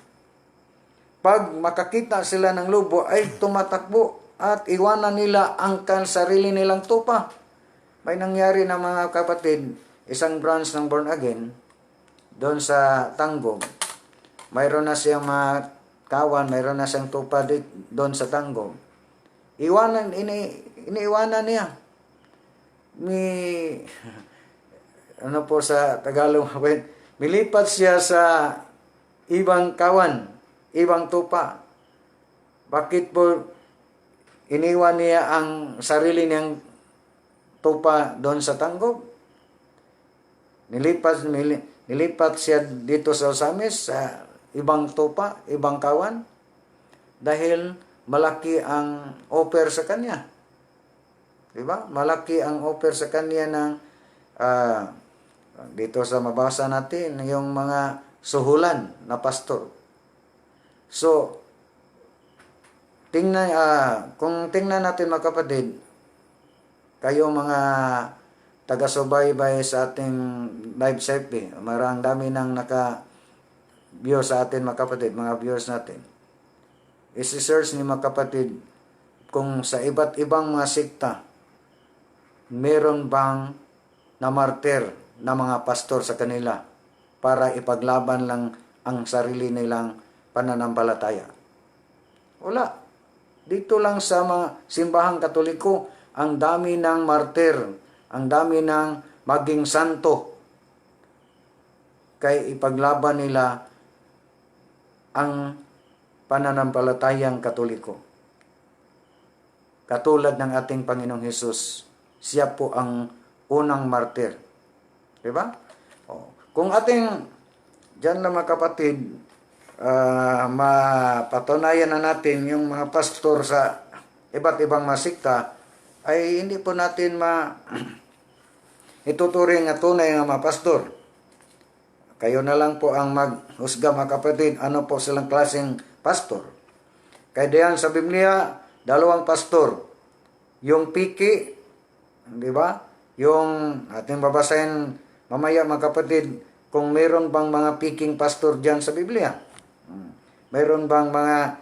pag makakita sila ng lobo ay tumatakbo at iwanan nila ang sarili nilang tupa. May nangyari na mga kapatid, isang branch ng Born Again, doon sa Tanggong, mayroon na siyang mga kawan, mayroon na siyang tupa doon sa Tanggong. Iniiwanan niya. Ano po sa Tagalog, milipat siya sa ibang kawan, ibang tupa. Bakit po iniwan niya ang sarili niyang tupa doon sa Tanggong? Nilipat siya dito sa Osamis, sa ibang tupa, ibang kawan, dahil malaki ang offer sa kanya. Diba? Malaki ang offer sa kanya ng dito sa mabasa natin, yung mga suhulan na pastor. So, kung tingnan natin mga kapatid, kayo mga taga-subaybay sa ating live safety, marang dami nang naka-view sa atin mga kapatid, mga viewers natin. Isi-search ni mga kapatid kung sa iba't ibang mga sekta, meron bang namartir na mga pastor sa kanila para ipaglaban lang ang sarili nilang pananampalataya? Wala. Dito lang sa mga simbahang Katoliko, ang dami ng martir, ang dami ng maging santo, kay ipaglaban nila ang pananampalatayang Katoliko. Katulad ng ating Panginoong Hesus, siya po ang unang martir. Diba? Kung ating, dyan lang mga kapatid, mapatunayan na natin yung mga pastor sa iba't ibang masikta, ay hindi po natin ituturing na tunay ng mga pastor. Kayo na lang po ang maghusga mga kapatid, ano po silang klaseng pastor. Kaya diyan sa Biblia, dalawang pastor. Yung piki, di ba? Yung ating babasahin mamaya mga kapatid, kung meron bang mga piking pastor diyan sa Biblia. Meron bang mga,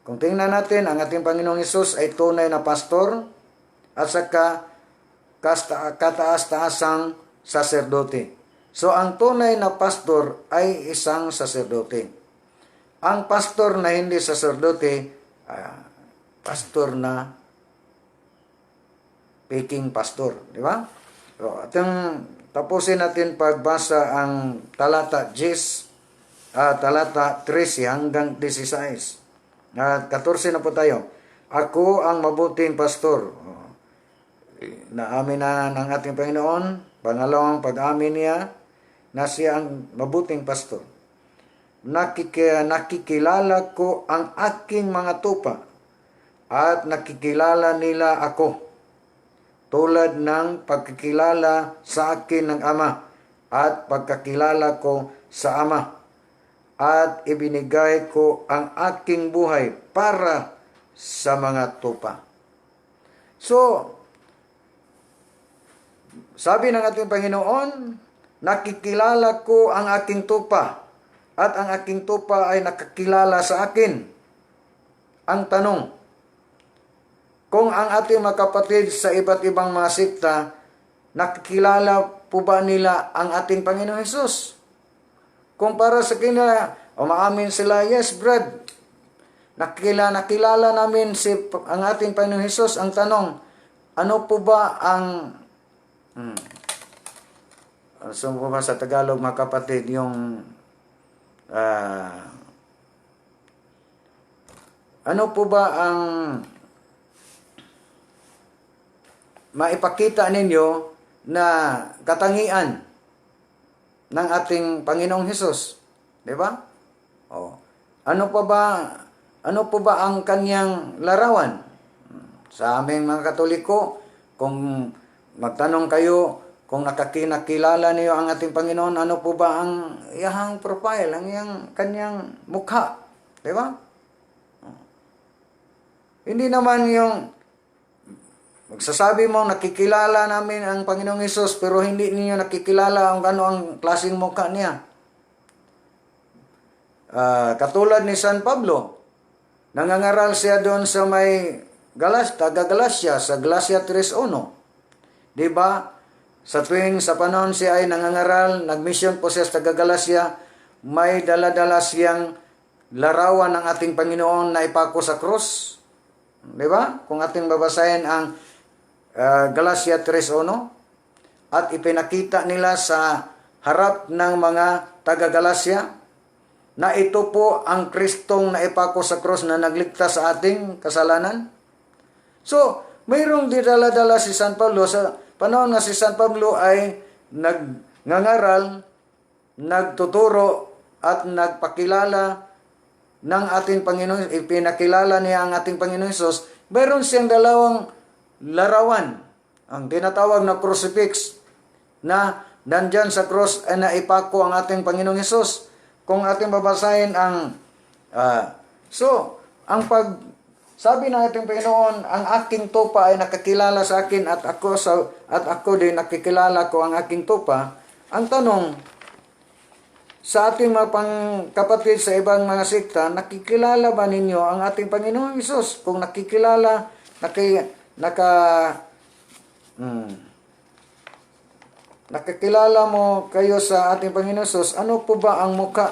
kung tingnan natin, ang ating Panginoong Hesus ay tunay na pastor at saka kataas-taasang saserdote. So, ang tunay na pastor ay isang saserdote. Ang pastor na hindi saserdote, pastor na peking pastor. Di ba? So, tapusin natin pagbasa ang talata 13 hanggang 16. At 14 na po tayo. Ako ang mabuting pastor. Naamin na ng ating Panginoon. Pangalawang pag-amin niya na siya ang mabuting pastor. Nakikilala ko ang aking mga tupa at nakikilala nila ako, tulad ng pagkakilala sa akin ng Ama at pagkakilala ko sa Ama. At ibinigay ko ang aking buhay para sa mga tupa. So, sabi ng ating Panginoon, nakikilala ko ang aking tupa at ang aking tupa ay nakakilala sa akin. Ang tanong, kung ang ating mga kapatid sa iba't ibang mga sikta, nakikilala po ba nila ang ating Panginoong Hesus? Kung para sa kanila, umaamin sila, yes, Brad, nakilala namin ang ating Panginoong Hesus. Ang tanong, ano po ba ang, so po ba sa Tagalog mga kapatid, yung, ano po ba ang maipakita ninyo na katangian ng ating Panginoong Hesus, 'di ba? Ano po ba ang kanyang larawan? Sa aming mga Katoliko, kung magtanong kayo kung nakakilala niyo ang ating Panginoon, ano po ba ang iyang profile, ang kanyang mukha, 'di ba? Hindi naman yung magsasabi mo nakikilala namin ang Panginoong Hesus pero hindi ninyo nakikilala ang ano ang klaseng mukha niya. Katulad ni San Pablo, nangangaral siya doon sa may taga Galacia, sa Galacia 3:1. Di ba? Sa panahon siya ay nangangaral, nagmission po siya sa taga Galacia, may dala-dala siyang larawan ng ating Panginoon na ipako sa krus. Di ba? Kung ating babasahin ang Galacia 3:1, at ipinakita nila sa harap ng mga taga Galacia na ito po ang Kristong na ipako sa krus na nagligtas sa ating kasalanan. So, mayroong didala-dala si San Pablo. Sa panahon na si San Pablo ay nagngangaral, nagtuturo at nagpakilala ng ating Panginoon, ipinakilala niya ang ating Panginoon Hesus, mayroon siyang dalawang larawan, ang tinatawag na crucifix, na nandyan sa cross ay naipako ang ating Panginoong Hesus. Kung ating babasahin ang sabi ng ating Panginoon, ang aking tupa ay nakakilala sa akin at ako din nakikilala ko ang aking tupa. Ang tanong, sa ating mga kapatid sa ibang mga sekta, nakikilala ba ninyo ang ating Panginoong Hesus? Kung nakikilala, nakikilala mo kayo sa ating Panginoon Hesus, ano po ba ang muka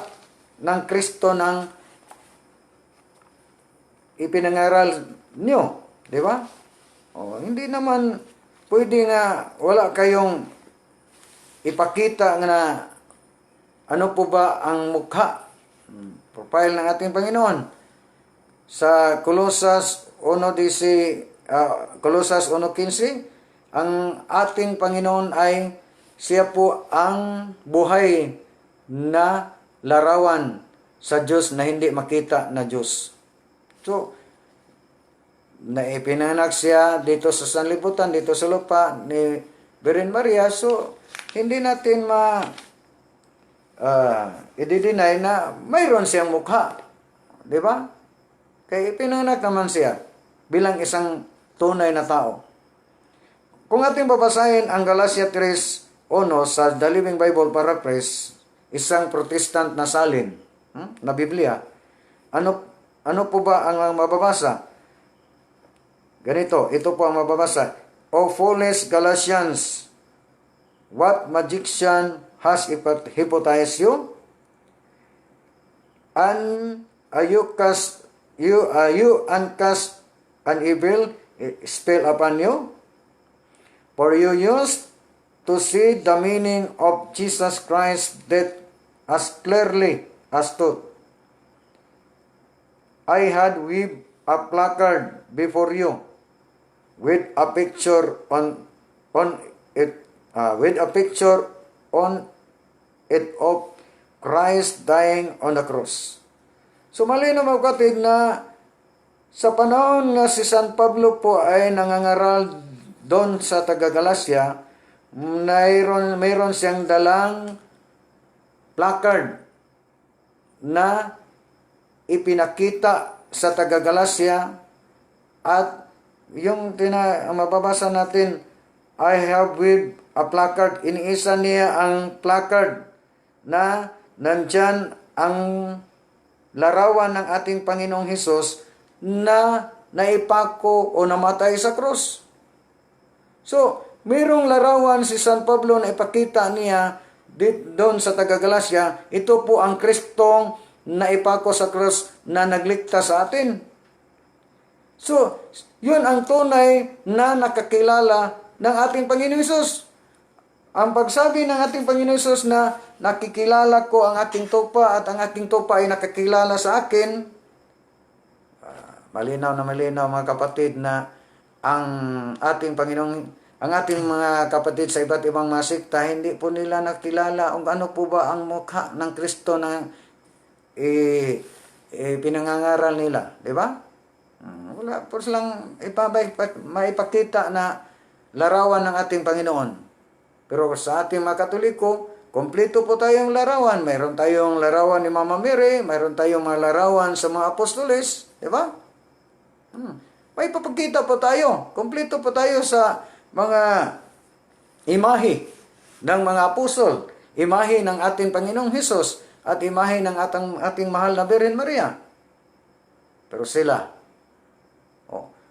ng Kristo ng ipinangaral nyo? Di ba? Hindi naman pwede nga wala kayong ipakita na ano po ba ang mukha, profile ng ating Panginoon. Sa Colosas 1:15, ang ating Panginoon ay siya po ang buhay na larawan sa Diyos na hindi makita na Diyos. So, naipinanak siya dito sa sanlibutan, dito sa lupa ni Virgin Maria. So, hindi natin i-deny na mayroon siyang mukha. Di ba? Kaya ipinanak naman siya bilang isang tunay na tao. Kung ating babasahin ang Galacia 3:1 sa The Living Bible Paraphrase, isang Protestant na salin na Biblia, ano po ba ang mababasa? Ganito, ito po ang mababasa. O foolish Galatians, what magician has hypnotized you? And you cast an evil spell upon you? For you used to see the meaning of Jesus Christ's death as clearly as truth. I had weaved a placard before you with a picture on it of Christ dying on the cross. So malinaw mga kapatid na sa panahon na si San Pablo po ay nangangaral doon sa taga Galacia, mayroon siyang dalang placard na ipinakita sa taga Galacia, at yung mababasa natin, I have with a placard, iniisa niya ang placard na nandyan ang larawan ng ating Panginoong Hesus na naipako o namatay sa krus. So, mayroong larawan si San Pablo na ipakita niya doon sa taga Galacia, ito po ang Kristong naipako sa krus na nagligtas sa atin. So, yun ang tunay na nakakilala ng ating Panginoong Hesus. Ang pagsabi ng ating Panginoong Hesus na nakikilala ko ang aking tupa at ang aking tupa ay nakakilala sa akin, malinaw na malinaw mga kapatid na ang ating mga kapatid sa iba't ibang mga sekta, hindi po nila nakilala kung ano po ba ang mukha ng Kristo na pinangangaral nila. Di ba? Wala po silang maipakita na larawan ng ating Panginoon. Pero sa ating mga Katoliko, kompleto po tayong larawan. Mayroon tayong larawan ni Mama Mary, mayroon tayong mga larawan sa mga apostoles. Di ba? May papagkita po tayo. Kompleto po tayo sa mga imahe ng mga apostol, imahe ng ating Panginoong Hesus, at imahe ng ating mahal na Birhen Maria. Pero sila,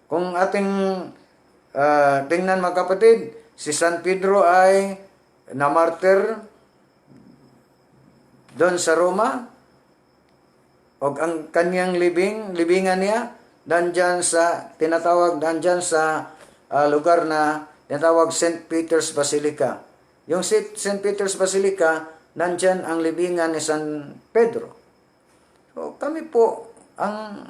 kung ating tingnan mga kapatid, si San Pedro ay namartir doon sa Roma, o ang kanyang libingan niya, nandyan sa lugar na tinatawag St. Peter's Basilica. Yung St. Peter's Basilica, nandyan ang libingan ni San Pedro. So, kami po ang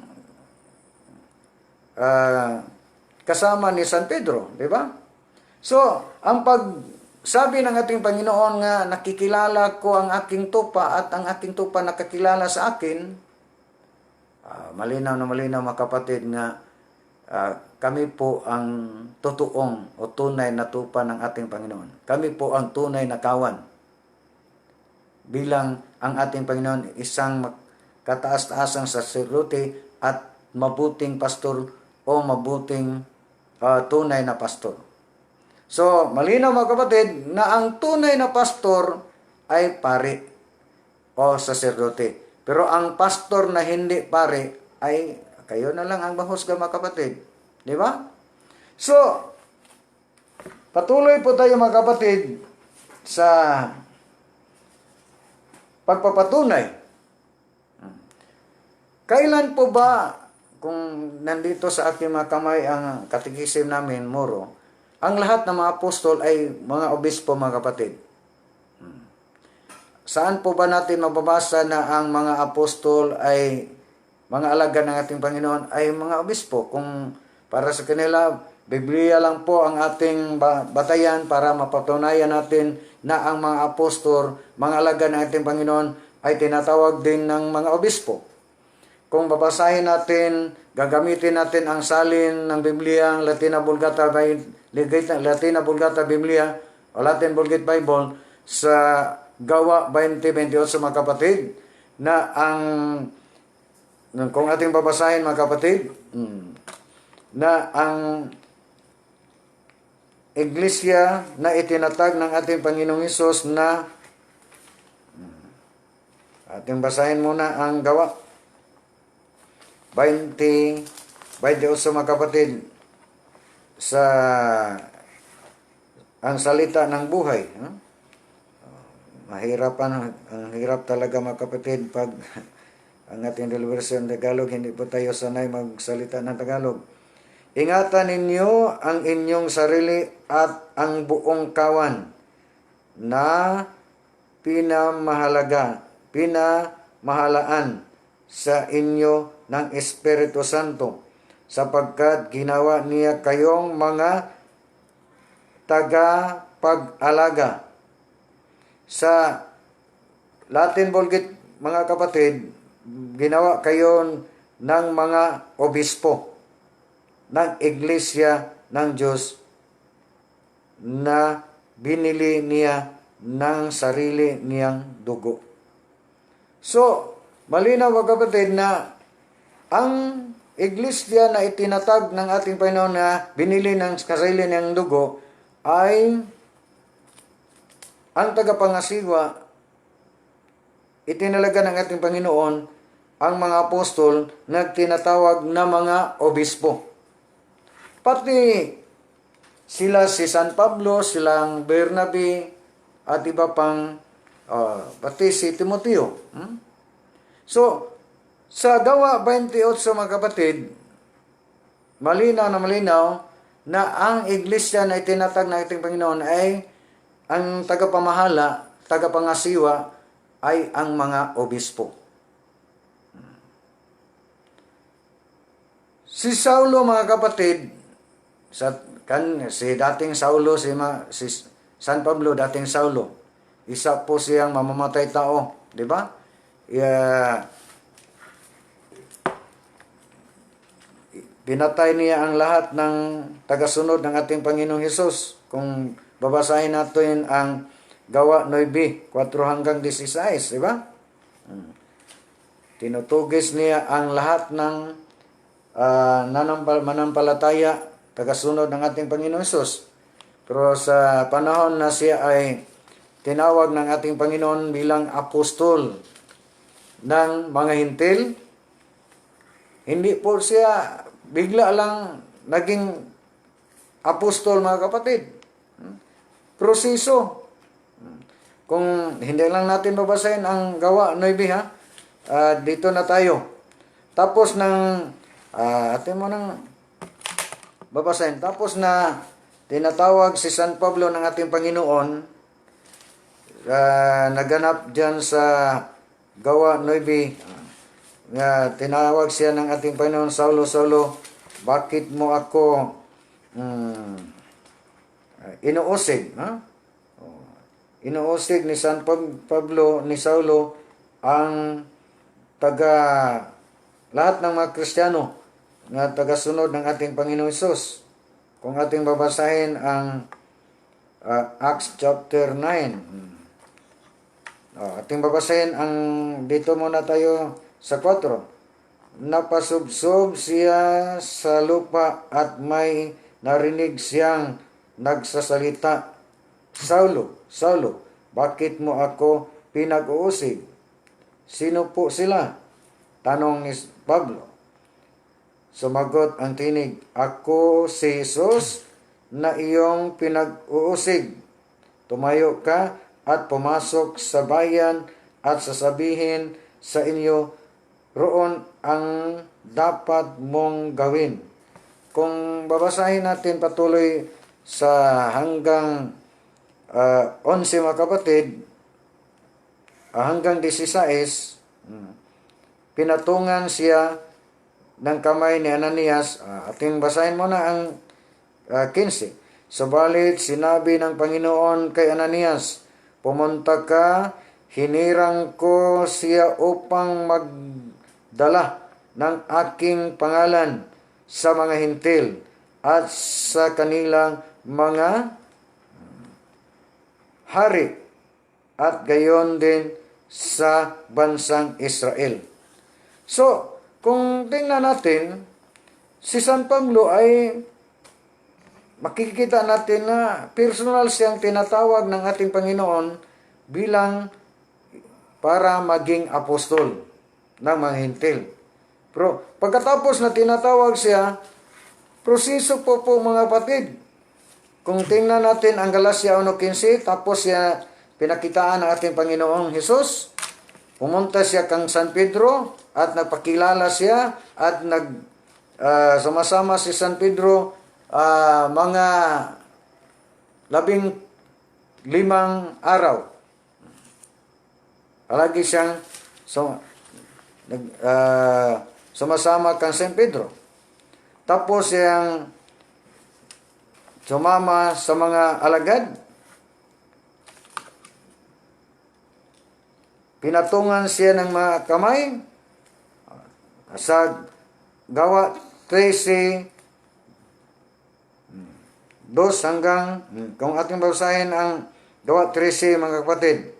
kasama ni San Pedro, di ba? So, ang pagsabi ng ating Panginoon nga nakikilala ko ang aking tupa at ang aking tupa nakakilala sa akin, malinaw na malinaw mga kapatid nga kami po ang totoong o tunay na tupa ng ating Panginoon. Kami po ang tunay na kawan. Bilang ang ating Panginoon isang kataas-taasang saserdote at mabuting pastor o mabuting tunay na pastor. So, malinaw mga kapatid na ang tunay na pastor ay pari o saserdote. Pero ang pastor na hindi pare ay kayo na lang ang mahusga mga kapatid. Di ba? So, patuloy po tayo mga kapatid sa pagpapatunay. Kailan po ba, kung nandito sa aking mga kamay ang katikisim namin, Moro, ang lahat ng mga apostol ay mga obispo mga kapatid? Saan po ba natin mababasa na ang mga apostol ay mga alagad ng ating Panginoon ay mga obispo? Kung para sa kanila, Biblia lang po ang ating batayan para mapatunayan natin na ang mga apostol, mga alagad ng ating Panginoon ay tinatawag din ng mga obispo. Kung babasahin natin, gagamitin natin ang salin ng Biblia, Latina Vulgata Biblia o Latin Vulgate Bible sa Gawa 20:28 mga kapatid, na kung ating babasahin mga kapatid, na ang iglesia na itinatag ng ating Panginoong Hesus na ating basahin muna ang Gawa 20:28 mga kapatid, sa ang salita ng buhay. Ang hirap talaga mga kapatid pag ang ating version Tagalog, hindi po tayo sanay magsalita ng Tagalog. Ingatan ninyo ang inyong sarili at ang buong kawan na pinamahalaan sa inyo ng Espiritu Santo, sapagkat ginawa niya kayong mga tagapag-alaga. Sa Latin Vulgate mga kapatid, ginawa kayo ng mga obispo ng Iglesia ng Diyos na binili niya ng sarili niyang dugo. So, malinaw mga kapatid na ang Iglesia na itinatag ng ating Panginoon na binili ng sarili niyang dugo ay ang tagapangasiwa. Itinalaga ng ating Panginoon ang mga apostol na tinatawag na mga obispo. Pati sila si San Pablo, silang Bernabe, at iba pang, pati si Timoteo. So, sa Gawa 28 mga kapatid, malinaw na ang iglesia na itinatag ng ating Panginoon ay ang tagapamahala, tagapangasiwa ay ang mga obispo. Si Saulo mga kapatid, si dating Saulo, si San Pablo, dating Saulo, isa po siyang mamamatay tao, di ba? Pinatay niya ang lahat ng tagasunod ng ating Panginoong Hesus. Kung babasahin natin ang Gawa 9, 4-16, di ba? Tinutugis niya ang lahat ng manampalataya, tagasunod ng ating Panginoon Hesus. Pero sa panahon na siya ay tinawag ng ating Panginoon bilang apostol ng mga hintil, hindi po siya bigla lang naging apostol, mga kapatid. Proseso. Kung hindi lang natin babasahin ang Gawa 9, dito na tayo. Tapos atin mo nang babasahin. Tapos na tinatawag si San Pablo ng ating Panginoon, naganap dyan sa Gawa 9, tinawag siya ng ating Panginoon, Saulo, Saulo, bakit mo ako inuusig? Inuusig ni San Pablo, ni Saulo, ang lahat ng mga Kristiyano na tagasunod ng ating Panginoon Hesus. Kung ating babasahin ang Acts chapter 9, ating babasahin dito muna tayo sa 4. Napasubsob siya sa lupa at may narinig siyang nagsasalita, Saulo, Saulo, bakit mo ako pinag-uusig? Sino po sila? Tanong ni Pablo. Sumagot ang tinig, ako si Jesus na iyong pinag-uusig. Tumayo ka at pumasok sa bayan at sasabihin sa inyo roon ang dapat mong gawin. Kung babasahin natin patuloy sa hanggang 11, mga kapatid, hanggang 16, pinatungan siya ng kamay ni Ananias. Ating basahin muna ang 15. Subalit sinabi ng Panginoon kay Ananias, pumunta ka, hinirang ko siya upang magdala ng aking pangalan sa mga hintil at sa kanilang mga hari at gayon din sa bansang Israel. So, kung tingnan natin, si San Pablo ay makikita natin na personal siyang tinatawag ng ating Panginoon bilang para maging apostol ng mga hintil. Pero pagkatapos na tinatawag siya, proseso po mga kapatid. Kung tingnan natin ang Galacia 1:15, tapos siya pinakitaan ng ating Panginoong Hesus, pumunta siya kang San Pedro at nagpakilala siya at sumasama si San Pedro mga 15 araw. Palagi siyang sumasama kang San Pedro. Tapos siyang sumama sa mga alagad. Pinatungan siya ng mga kamay. Sa Gawa 13, 2 hanggang, kung ating basahin ang Gawa 13, mga kapatid.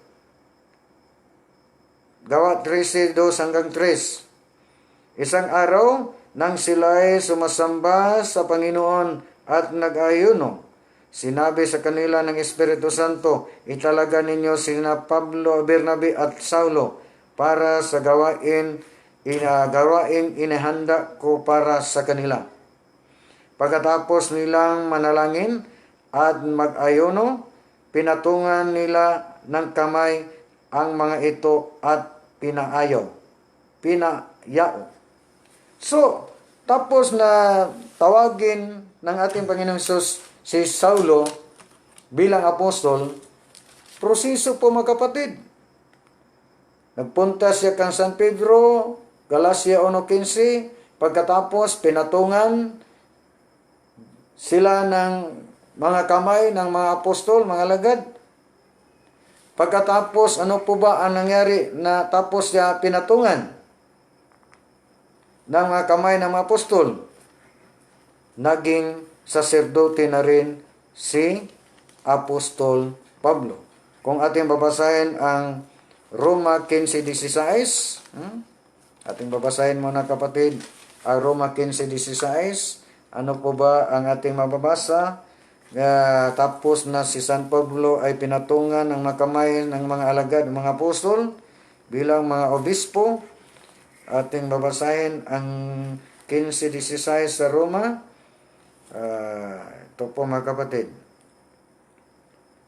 Gawa 13, 2 hanggang 3. Isang araw, nang sila'y sumasamba sa Panginoon at nag-ayuno, sinabi sa kanila ng Espiritu Santo, italaga ninyo sina Pablo, Bernabe at Saulo para sa gawaing inihanda ko para sa kanila. Pagkatapos nilang manalangin at mag-ayuno, pinatungan nila ng kamay ang mga ito at pinayao. So, tapos na tawagin ng ating Panginoong Hesus si Saulo bilang apostol, proseso po mga kapatid. Nagpunta siya kang San Pedro, Galacia 1:15, pagkatapos pinatungan sila ng mga kamay ng mga apostol, mga lagad. Pagkatapos, ano po ba ang nangyari na tapos siya pinatungan ng mga kamay ng mga apostol? Naging saserdote na rin si Apostol Pablo. Kung ating babasahin ang Roma 15:16, ating babasahin muna kapatid, Roma 15:16. Ano po ba ang ating mababasa? Tapos na si San Pablo ay pinatungan ng makamay ng mga alagad, mga apostol, bilang mga obispo. Ating babasahin ang 15:16 sa Roma. Ito po mga kapatid.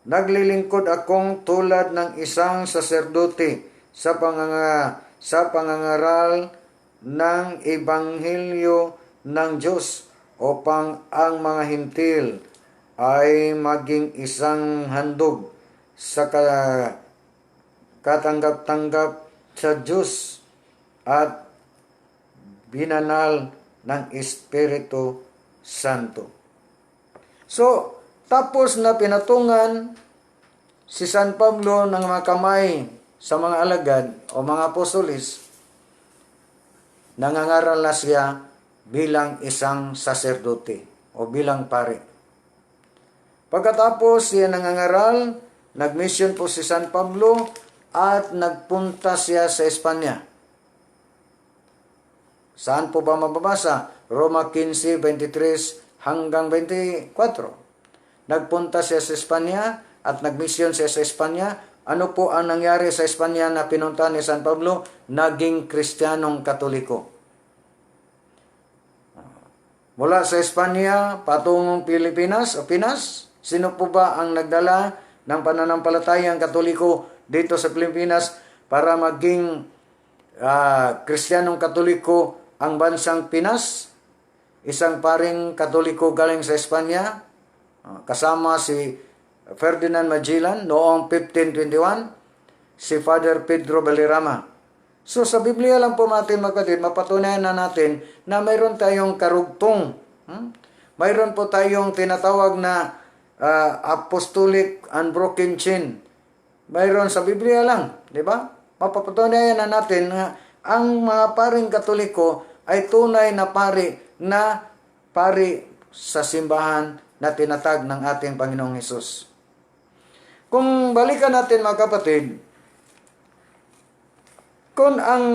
Naglilingkod akong tulad ng isang saserdote sa pangangaral ng Ebanghelyo ng Diyos upang ang mga hintil ay maging isang handog sa katanggap-tanggap sa Diyos at binanal ng Espiritu Santo. So, tapos na pinatungan si San Pablo ng mga kamay sa mga alagad o mga apostolis, nangangaral na siya bilang isang saserdote o bilang pare. Pagkatapos siya nangangaral, nagmission po si San Pablo at nagpunta siya sa Espanya. Saan po ba mababasa? Roma 15:23 hanggang 24. Nagpunta siya sa Espanya at nagmisyon siya sa Espanya. Ano po ang nangyari sa Espanya na pinunta ni San Pablo? Naging Kristiyanong Katoliko. Mula sa Espanya patungong Pilipinas o Pinas, sino po ba ang nagdala ng pananampalatayang Katoliko dito sa Pilipinas para maging Kristiyanong Katoliko ang bansang Pinas? Isang paring Katoliko galing sa Espanya, kasama si Ferdinand Magellan noong 1521, si Father Pedro Valderrama. So sa Biblia lang po natin magkatid, mapatunayan na natin na mayroon tayong karugtong. Mayroon po tayong tinatawag na apostolic unbroken chain. Mayroon sa Biblia lang, di ba? Mapapatunayan na natin na ang mga paring Katoliko ay tunay na pari sa simbahan na tinatag ng ating Panginoong Hesus. Kung balikan natin mga kapatid, kung ang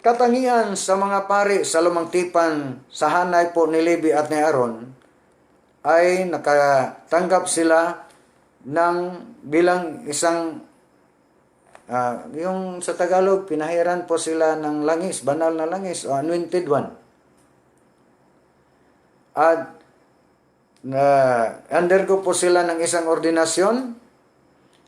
katangian sa mga pari sa lumang tipan sa hanay po ni Levi at ni Aaron ay nakatanggap sila ng bilang isang yung sa Tagalog pinahiran po sila ng langis, banal na langis o anointed one. At undergo po sila ng isang ordinasyon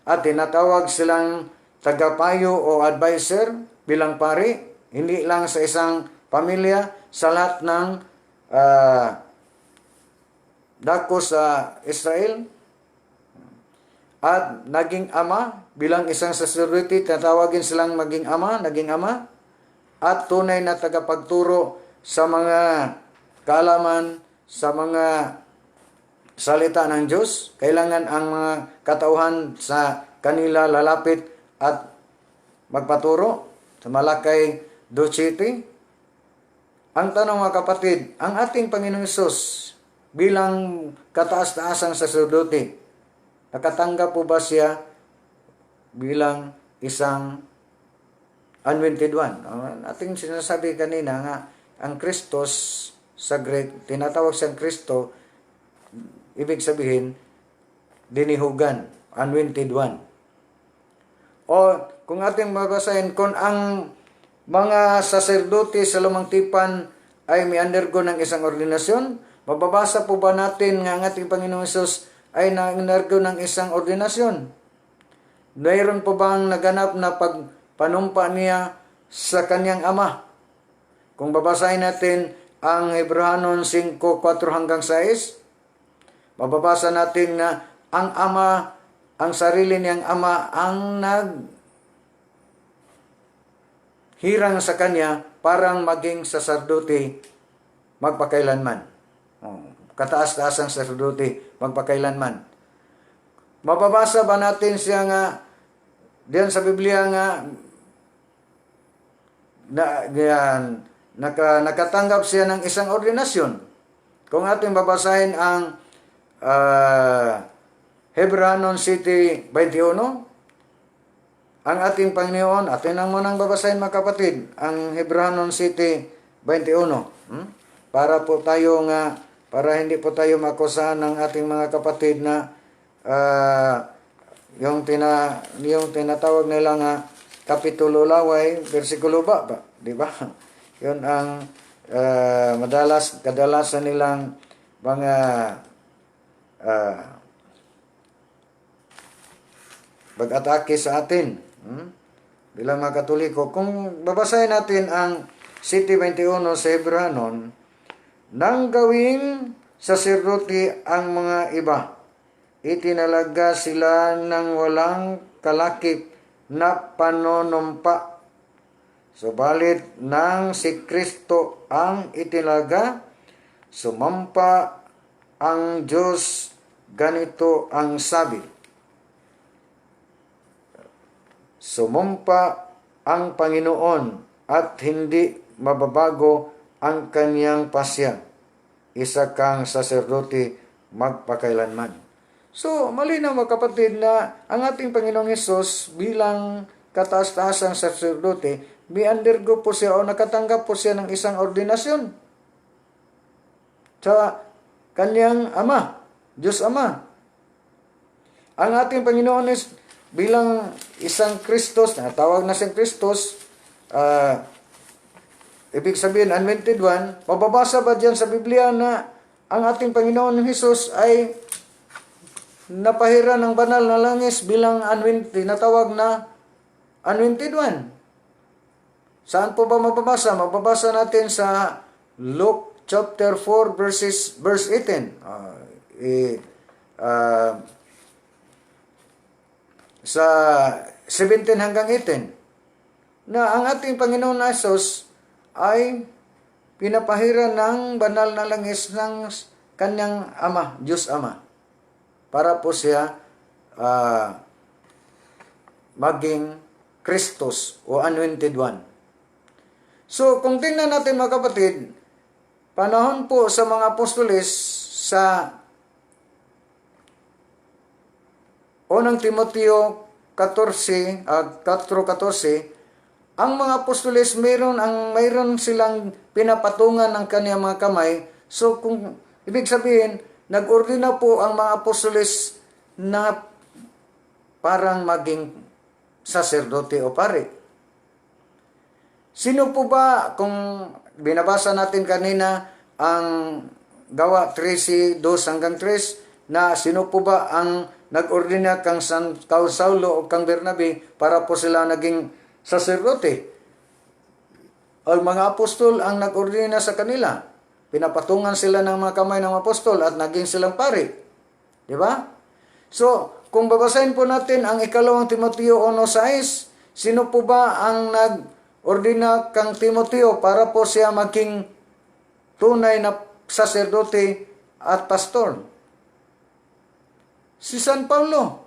at tinatawag silang tagapayo o advisor bilang pari, hindi lang sa isang pamilya, sa lahat ng dako sa Israel. At naging ama bilang isang saserdote, tatawagin silang naging ama, at tunay na tagapagturo sa mga kaalaman, sa mga salita ng Diyos. Kailangan ang mga katauhan sa kanila lalapit at magpaturo sa Malakay 2:7. Ang tanong mga kapatid, ang ating Panginoong Hesus bilang kataas-taasang saserdote, nakatanggap po ba siya bilang isang anointed one? Ating sinasabi kanina nga, ang Kristos sa Greek, tinatawag siyang Kristo, ibig sabihin, dinihugan, anointed one. O kung ating mabasahin, kung ang mga saserdote sa lumang tipan ay may undergo ng isang ordinasyon, mababasa po ba natin nga ang ating Panginoong Hesus ay na-undergo ng isang ordinasyon? Mayroon po bang naganap na pagpanumpa niya sa kanyang ama? Kung babasahin natin ang Hebrehanon 5:4 hanggang 6, mababasa natin na ang ama, ang sarili niyang ama ang naghirang sa kanya parang maging saserdote magpakailanman. Kataas-taasang saserdote magpakailanman. Mababasa ba natin siya nga diyan sa Biblia nga nakatanggap siya ng isang ordinasyon? Kung ating babasahin ang Hebrehanon 7:21, ang ating Panginoon, atin ang munang babasahin mga kapatid, ang Hebrehanon 7, 21. Para po tayo para hindi po tayo makusahan ng ating mga kapatid na yung tinatawag nila nga kapitulo laway, bersikulo ba? Di ba? Yun ang kadalasan nilang mga pag-atake sa atin. Bilang mga Katoliko, kung babasahin natin ang City 21 sa Hebranon, nang gawing saserdote ang mga iba, itinalaga sila ng walang kalakip na panonumpa. Subalit nang si Kristo ang itinaga, sumampa ang Diyos, ganito ang sabi. Sumumpa ang Panginoon at hindi mababago ang kanyang pasya. Isa kang saserdote magpakailanman. So, malinaw mga kapatid na ang ating Panginoong Hesus bilang kataas-taasang saserdote, may undergo po siya o nakatanggap po siya ng isang ordinasyon sa kanyang Ama, Diyos Ama. Ang ating Panginoon is bilang isang Kristos, tawag na siyang Kristos, ibig sabihin, anointed one, mababasa ba dyan sa Biblia na ang ating Panginoon Hesus ay napahira ng banal na langis bilang anointed, tinatawag na anointed one? Saan po ba mababasa? Mababasa natin sa Luke chapter 4 verse 18. Sa 17 hanggang 18. Na ang ating Panginoon Hesus ay pinapahira ng banal na langis ng kanyang Ama, Diyos Ama. Para po siya maging Kristos o anointed one. So, kung tingnan natin mga kapatid, panahon po sa mga apostoles sa unang Timoteo 4:14, ang mga apostoles mayroon silang pinapatungan ng kaniyang mga kamay. So, kung ibig sabihin, nag-ordina po ang mga apostoles na parang maging saserdote o pare. Sino po ba, kung binabasa natin kanina ang Gawa 13:2 hanggang 3, na sino po ba ang nag-ordina kang Saulo o kang Bernabe para po sila naging saserdote? Ang mga apostol ang nag-ordina sa kanila. Pinapatungan sila ng mga kamay ng apostol at naging silang pari. Di ba? So, kung babasahin po natin ang ikalawang Timoteo 1:6, sino po ba ang nag-ordina kang Timoteo para po siya maging tunay na saserdote at pastor? Si San Pablo.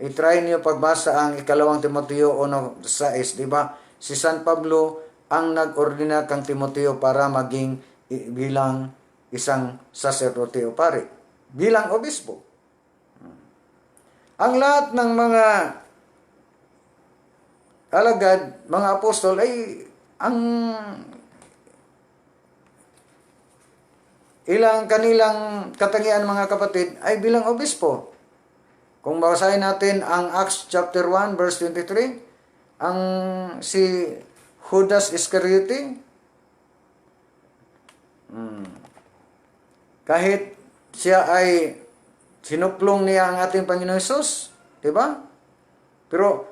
I-try niyo pagbasa ang ikalawang Timoteo 1:6, di ba? Si San Pablo ang nag-ordina kang Timoteo para maging bilang isang saserdote o pare, bilang obispo. Ang lahat ng mga alagad, mga apostol ay ang ilang kanilang katangian mga kapatid ay bilang obispo. Kung basahin natin ang Acts chapter 1 verse 23, ang si Judas Iscariote, kahit siya ay sinuplong niya ang ating Panginoon Hesus, di ba? Pero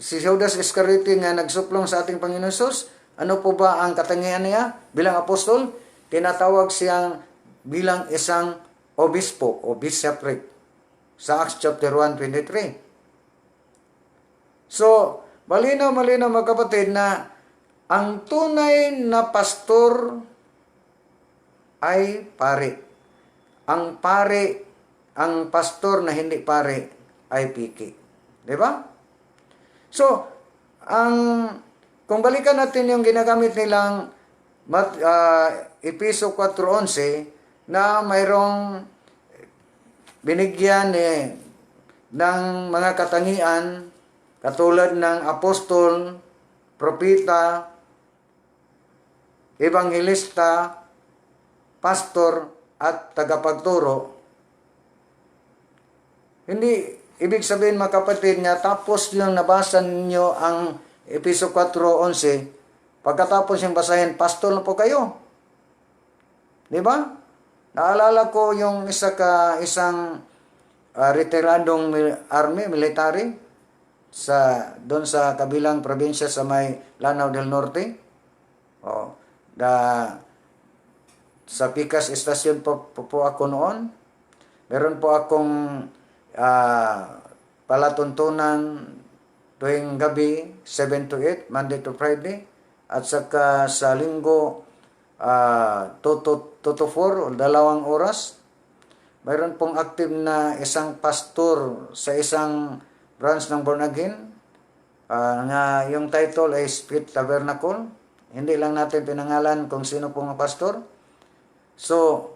si Judas Iscariote nga nagsuplong sa ating Panginoon Hesus, ano po ba ang katangian niya bilang apostol? Tinatawag siyang bilang isang obispo o bishopric sa Acts chapter 1:23. So, malinaw mga kapatid na ang tunay na pastor ay pare. Ang pastor na hindi pare ay piki. Di ba? So, kung balikan natin yung ginagamit nilang Episo 4:11 na mayroong binigyan ng mga katangian katulad ng apostol, propeta, evangelista, pastor, at tagapagturo. Hindi ibig sabihin mga kapatid nga tapos yung nabasa ninyo ang Efeso 4:11, pagkatapos yung basahin, pastor na po kayo. Di ba? Naalala ko yung isang retiradong army, military, doon sa kabilang probinsya sa may Lanao del Norte. Sa Picas Station po ako noon. Meron po akong palatuntunan tuwing gabi, 7 to 8, Monday to Friday. At saka sa linggo, 2 to 4, 2 oras. Mayroon pong active na isang pastor sa isang branch ng Born Again, nga yung title ay Spirit Tabernacle. Hindi lang natin pinangalan kung sino pong pastor. So,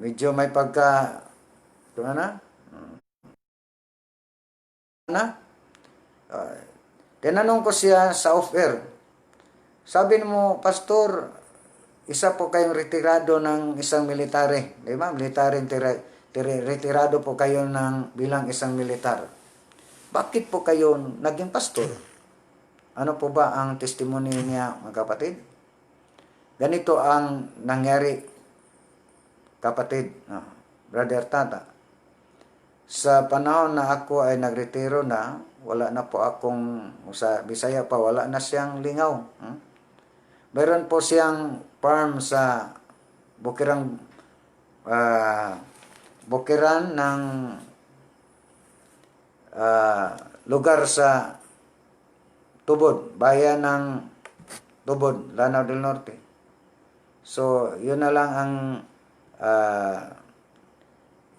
medyo may pagka, tinanong ko siya sa off-air. Sabi mo, pastor, isa po kayong retirado ng isang military. Di ba? Retirado po kayo bilang isang militar. Bakit po kayo naging pastor? Ano po ba ang testimony niya, mga kapatid? Ganito ang nangyari, kapatid, Brother Tata. Sa panahon na ako ay nagretiro na, wala na po akong, sa Bisaya pa, wala na siyang lingaw. Mayroon po siyang farm sa Bukiran ng lugar sa Tubod, bayan ng Tubod, Lanao del Norte. So, yun na lang ang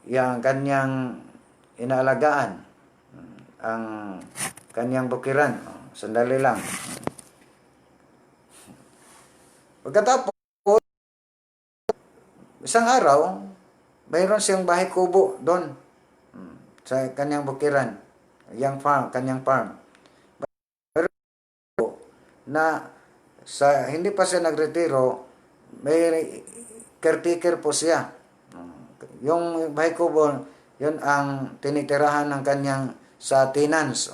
yung kanyang inaalagaan, ang kanyang bukiran. Sandali lang. Pagkatapos, isang araw, mayroon siyang bahay kubo doon sa kanyang bukiran, kanyang farm. Na hindi pa siya nagretiro, may caretaker po siya. Yung bahay kubo, yun ang tinitirahan ng kanyang sa tenants.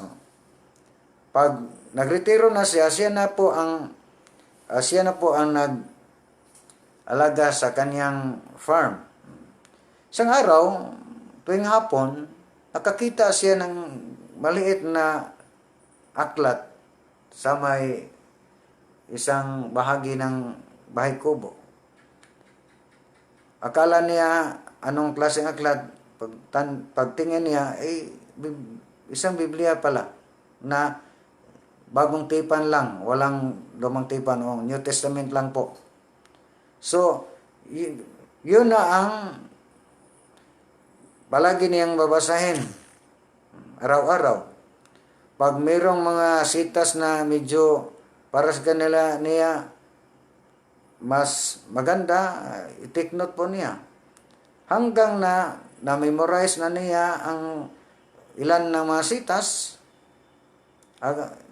Pag nagretiro na siya, siya na po ang nag-alaga sa kanyang farm. Isang araw, tuwing hapon, nakakita siya ng maliit na aklat sa may isang bahagi ng bahay kubo. Akala niya anong klaseng aklat, pagtingin niya, isang Biblia pala na bagong tipan lang, walang lumang tipan, New Testament lang po. So, yun na ang palagi niyang babasahin araw-araw. Pag mayroong mga sitas na medyo para sa kanila niya mas maganda, i-take note po niya. Hanggang na-memorize na niya ang ilan ng mga sitas,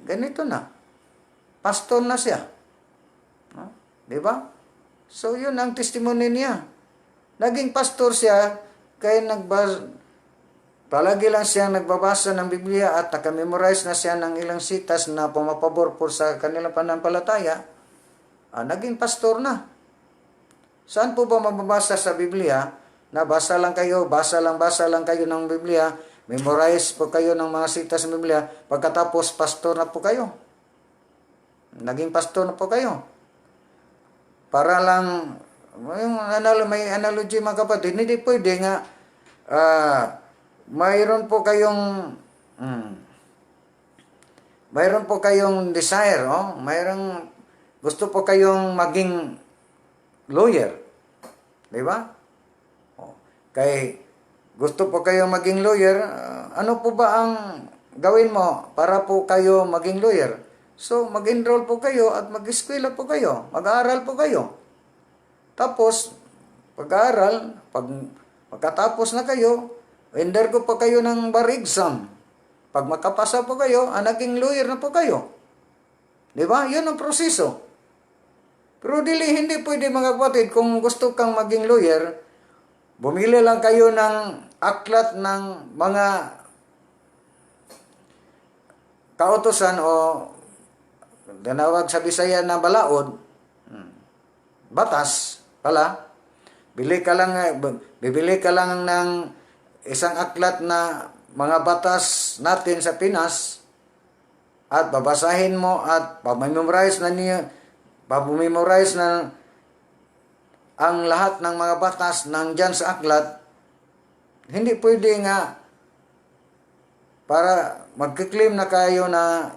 ganito na. Pastor na siya. Di ba? So, yun ang testimony niya. Naging pastor siya, kaya palagi lang siya nagbabasa ng Biblia at nakamemorize na siya ng ilang sitas na pumapabor po sa kanilang pananampalataya, naging pastor na. Saan po ba mababasa sa Biblia na basa lang kayo ng Biblia, memorize po kayo ng mga sitas ng Biblia, pagkatapos pastor na po kayo? Naging pastor na po kayo. Para lang, may analogy mga kapatid, hindi pwede nga, mayroon po kayong desire, gusto po kayong maging lawyer. Di ba? Kay gusto po kayong maging lawyer, ano po ba ang gawin mo para po kayo maging lawyer? So, mag-enroll po kayo at mag-eskwela po kayo. Mag-aaral po kayo. Tapos, pag-aaral, pagkatapos na kayo, undergo po kayo ng bar exam. Pag makapasa po kayo, naging lawyer na po kayo. Di ba? Yun ang proseso. Pero hindi pwede mga kapatid, kung gusto kang maging lawyer, bumili lang kayo ng aklat ng mga kautosan o tinawag sa Bisaya na balaod, batas pala. Bibili ka lang ng isang aklat na mga batas natin sa Pinas at babasahin mo at pamemorize na ang lahat ng mga batas nandyan sa aklat. Hindi pwede nga para magkiklaim na kayo na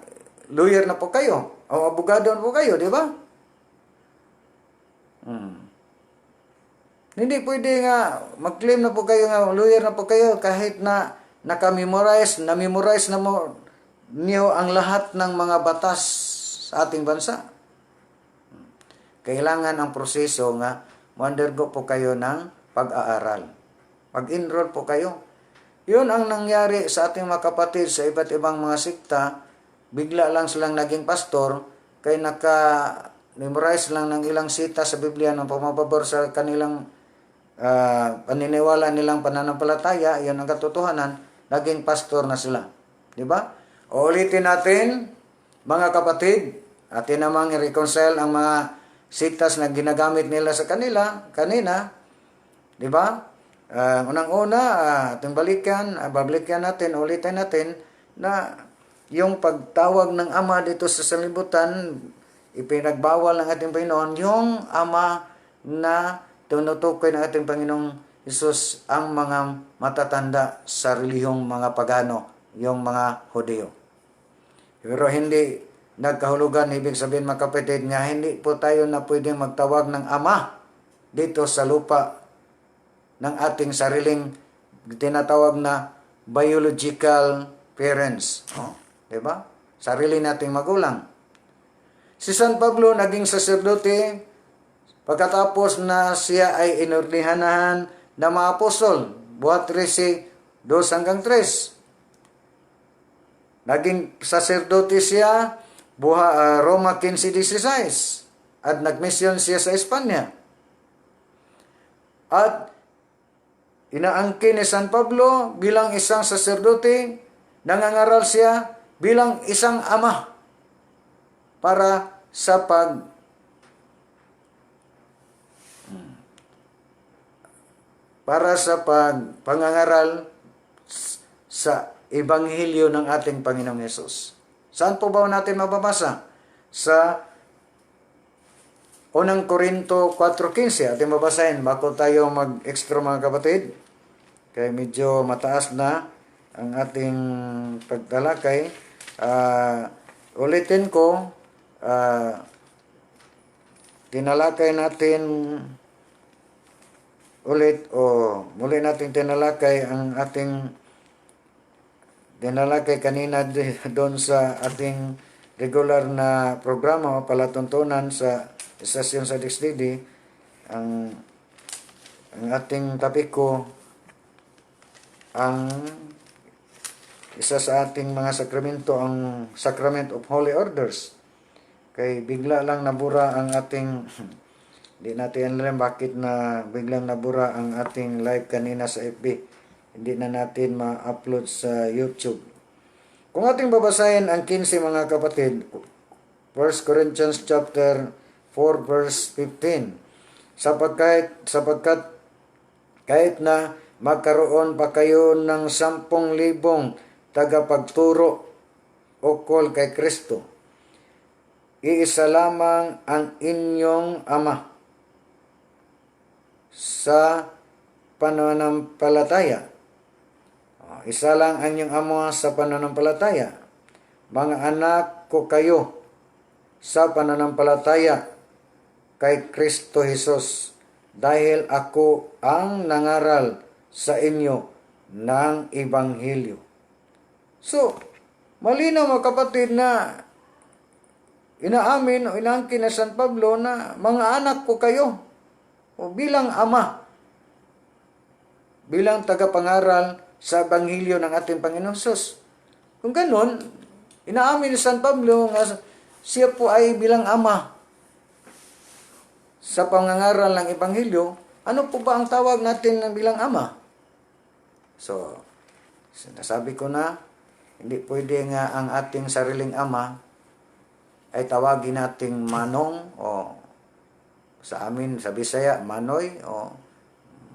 lawyer na po kayo o abogado na po kayo, di ba? Hindi pwede nga mag-claim na po kayo nga lawyer na po kayo kahit na na-memorize na mo niyo ang lahat ng mga batas sa ating bansa. Kailangan ang proseso nga ma-undergo po kayo ng pag-aaral. Pag-enroll po kayo. Yun ang nangyari sa ating mga kapatid sa iba't ibang mga sikta. Bigla lang silang naging pastor kay naka-memorize lang ng ilang sita sa Biblia ng pumapabor sa kanilang paniniwala nilang pananampalataya. Yun ang katotohanan, naging pastor na sila. Diba? Uulitin natin, mga kapatid, atin namang i-reconcile ang mga siktas na ginagamit nila sa kanina. Diba? Unang-una, ating babalikan natin, ulitin natin na yung pagtawag ng Ama dito sa sanlibutan, ipinagbawal ng ating Panginoon, yung Ama na tinutukoy ng ating Panginoong Hesus ang mga matatanda sa relihiyong mga pagano, yung mga Hudyo. Pero hindi nagkahulugan, ibig sabihin mga kapatid, nga hindi po tayo na pwedeng magtawag ng Ama dito sa lupa ng ating sariling tinatawag na biological parents. Diba? Sarili nating magulang. Si San Pablo naging saserdote pagkatapos na siya ay inordihanan na mga apostol. Buhat 13:2-3. Naging saserdote siya, Roma 15:16. At nagmisyon siya sa Espanya. At inaangkin ni San Pablo bilang isang saserdote, nangangaral siya bilang isang ama para sa pangangaral sa Ebanghelyo ng ating Panginoong Hesus. Saan po ba natin mababasa? Sa Unang Korinto 4:15. Ating babasahin bago tayo mag-extra mga kapatid. Kaya medyo mataas na ang ating pagtalakay. Ulitin ko, tinalakay natin ulit muli natin tinalakay ang ating tinalakay kanina doon sa ating regular na programa o palatuntunan sa Istasyon sa DXDD. Ang ating tapiko ang isa sa ating mga sakramento, ang Sacrament of Holy Orders. Kay bigla lang nabura ang ating hindi natin alam bakit na biglang nabura ang ating live kanina sa FB. Hindi na natin ma-upload sa YouTube. Kung ating babasahin ang 15 mga kapatid, 1 Corinthians chapter 4 verse 15. Sapagkat kahit na magkaroon pa kayo ng 10,000 tagapagturo ukol kay Kristo, iisa lamang ang inyong Ama sa pananampalataya. Isa lang ang inyong Ama sa pananampalataya. Mga anak ko kayo sa pananampalataya kay Kristo Jesus, dahil ako ang nangaral sa inyo ng Ebanghelyo. So, malinaw mga kapatid na inaamin o inaangkin na San Pablo na mga anak ko kayo o bilang ama, bilang tagapangaral sa Ebanghelyo ng ating Panginoon Jesus. Kung ganun, inaamin ni San Pablo nga siya po ay bilang ama. Sa pangangaral ng Ebanghelyo, ano po ba ang tawag natin ng bilang ama? So, sinasabi ko na, hindi pwede nga ang ating sariling ama ay tawagin nating manong o sa amin sa Bisaya, manoy o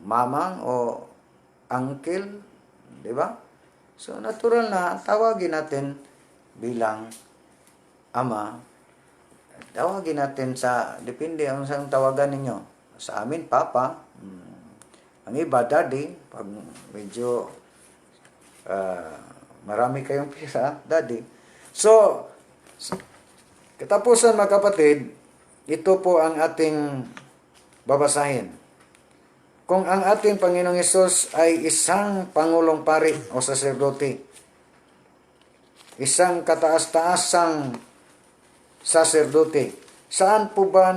mamang o uncle, di ba? So, natural na tawagin natin bilang ama. Tawagin natin sa, depende ang saan tawagan ninyo. Sa amin, papa. Ang iba, daddy. Pag medyo marami kayong pisa, daddy. So, katapusan mga kapatid, ito po ang ating babasahin. Kung ang ating Panginoong Hesus ay isang Pangulong Pari o saserdote, isang kataas-taasang saserdote, saan po ba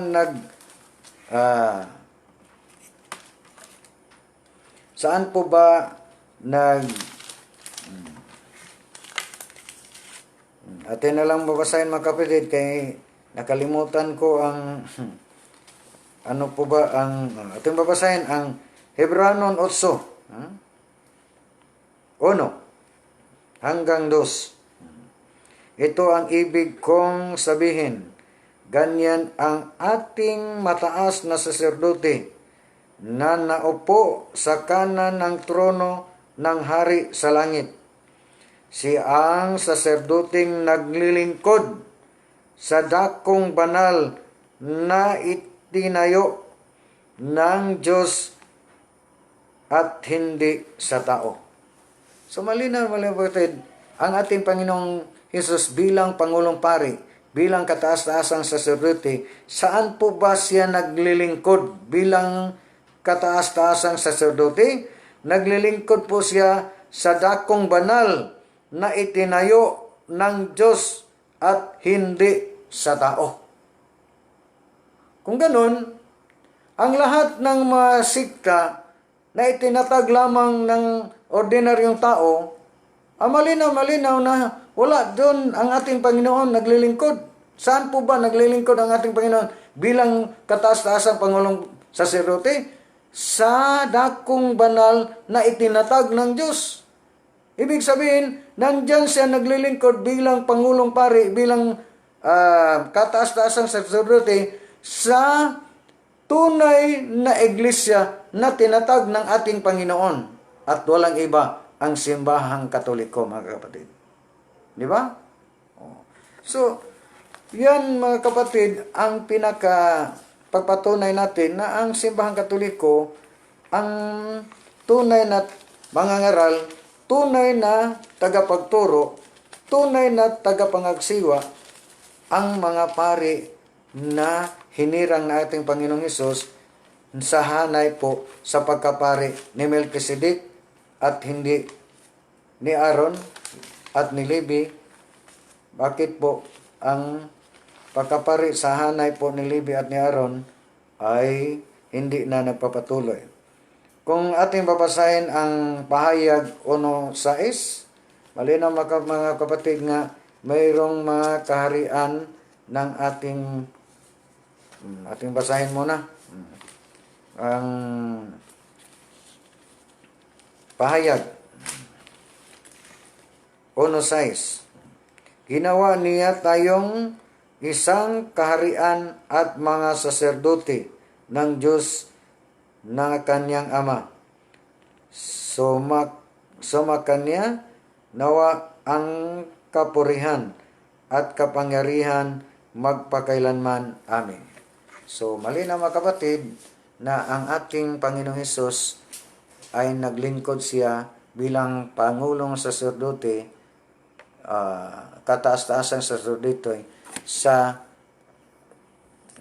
atin na lang babasahin mga kapatid kay nakalimutan ko ang ano po ba ang ating babasahin ang Hebreanon 8 1 hanggang 2. Ito ang ibig kong sabihin. Ganyan ang ating mataas na saserdote na naupo sa kanan ng trono ng hari sa langit. Siya ang saserdoteng naglilingkod sa dakong banal na itinayo ng Diyos at hindi sa tao. So malinaw, ang ating Panginoong Hesus bilang Pangulong Pari, bilang kataas-taasang saserdote, saan po ba siya naglilingkod bilang kataas-taasang saserdote? Naglilingkod po siya sa dakong banal na itinayo ng Diyos at hindi sa tao. Kung ganun, ang lahat ng mga sikta na itinatag lamang ng ordinaryong tao, malinaw na wala doon ang ating Panginoon naglilingkod. Saan po ba naglilingkod ang ating Panginoon bilang kataas-taasang Pangulong Saserdote? Sa dakong banal na itinatag ng Diyos. Ibig sabihin, nandyan siya naglilingkod bilang Pangulong Pari, bilang kataas-taasang saserdote sa tunay na iglesia na tinatag ng ating Panginoon. At walang iba ang simbahang Katoliko, mga kapatid. Di ba? So, yan mga kapatid, ang pagpatunay natin na ang simbahang Katoliko, ang tunay na mangangaral, tunay na tagapagturo, tunay na tagapangagsiwa, ang mga pari na hinirang na ating Panginoong Hesus sa hanay po sa pagkapari ni Melchizedek at hindi ni Aaron at ni Levi. Bakit po ang pagkapari sa hanay po ni Levi at ni Aaron ay hindi na nagpapatuloy? Kung ating babasahin ang pahayag 1:6, malinaw mga kapatid nga mayroong mga kaharian ng ating basahin muna. Ang pahayag 1:6. Ginawa niya tayong isang kaharian at mga saserdote ng Diyos na kanyang Ama. Sumakanya nawa ang kapurihan at kapangyarihan magpakailanman. Amen. So, malinaw mga kapatid na ang ating Panginoong Hesus ay naglingkod siya bilang Pangulong Saserdote, kataas-taasang saserdote sa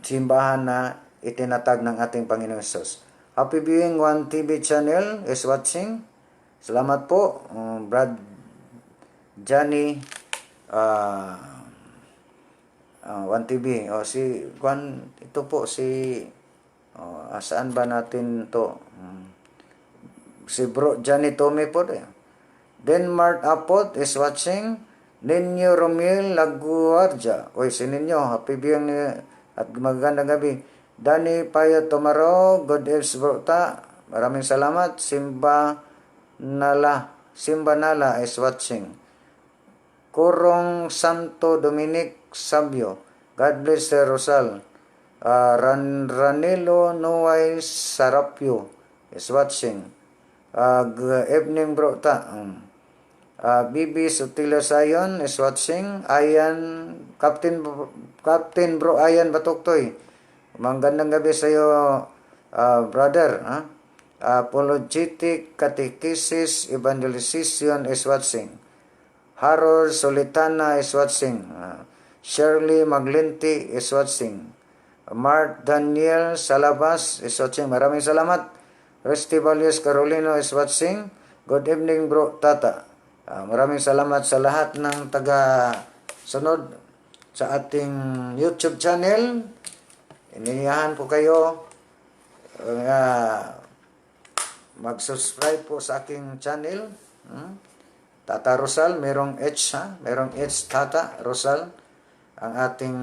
simbahan na itinatag ng ating Panginoong Hesus. Happy viewing, One TV channel is watching. Salamat po, Brad Johnny, One TV. Ito po saan ba natin to? Si Bro Johnny Tome po. Denmark Apod is watching. Ninyo Romil Laguardia. Oy, si Ninyo, happy biyang ni at magandang gabi. Dani Payo Tomaro, God Eves Brota. Maraming salamat. Simba Nala is watching. Kurong Santo Dominic Sabio. God bless Sir Rosal. Ranilo Nuay Sarapio is watching. Good evening Brota. Bibi Sutilo Sayon is watching. Captain Bro Ayan Batuktoy. Magandang gabi sa iyo, brother. Apologetic Catechesis Evangelization is watching. Harold Solitana is watching. Shirley Maglinti is watching. Mark Daniel Salabas is watching. Maraming salamat. Resty Valios Carolino is watching. Good evening Bro Tata. Maraming salamat sa lahat ng taga-sunod sa ating YouTube channel. Iniyahan po kayo mag-subscribe po sa aking channel. Tata Rosal, merong H merong H Tata Rosal ang ating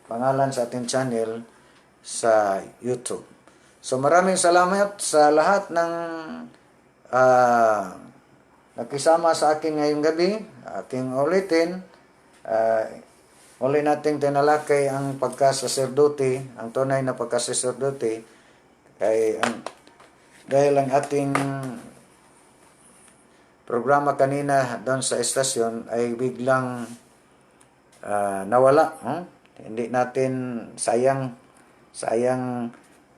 pangalan sa ating channel sa YouTube. So maraming salamat sa lahat ng nakisama sa akin ngayong gabi. Ating ulitin, muli nating tinalakay ang pagkasaserdote, ang tunay na pagkasaserdote, dahil ang ating programa kanina doon sa estasyon ay biglang nawala. Hindi natin, sayang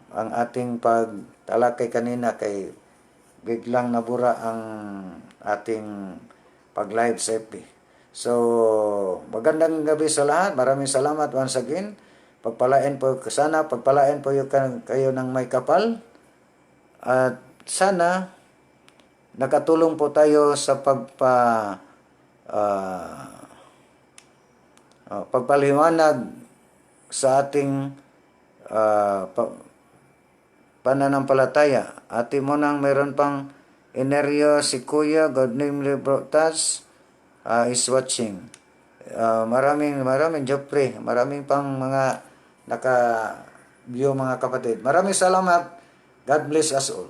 ang ating pagtalakay kanina kay biglang nabura ang ating pag-live sa FB. So, magandang gabi sa lahat. Maraming salamat once again. Pagpalain po kayo ng may kapal. At sana nakatulong po tayo sa pagpaliwanag sa ating pananampalataya. Ati mo nang meron pang Enerio si Kuya, God name Librotas is watching. Maraming Jeffrey, maraming pang mga naka-view mga kapatid. Maraming salamat. God bless us all.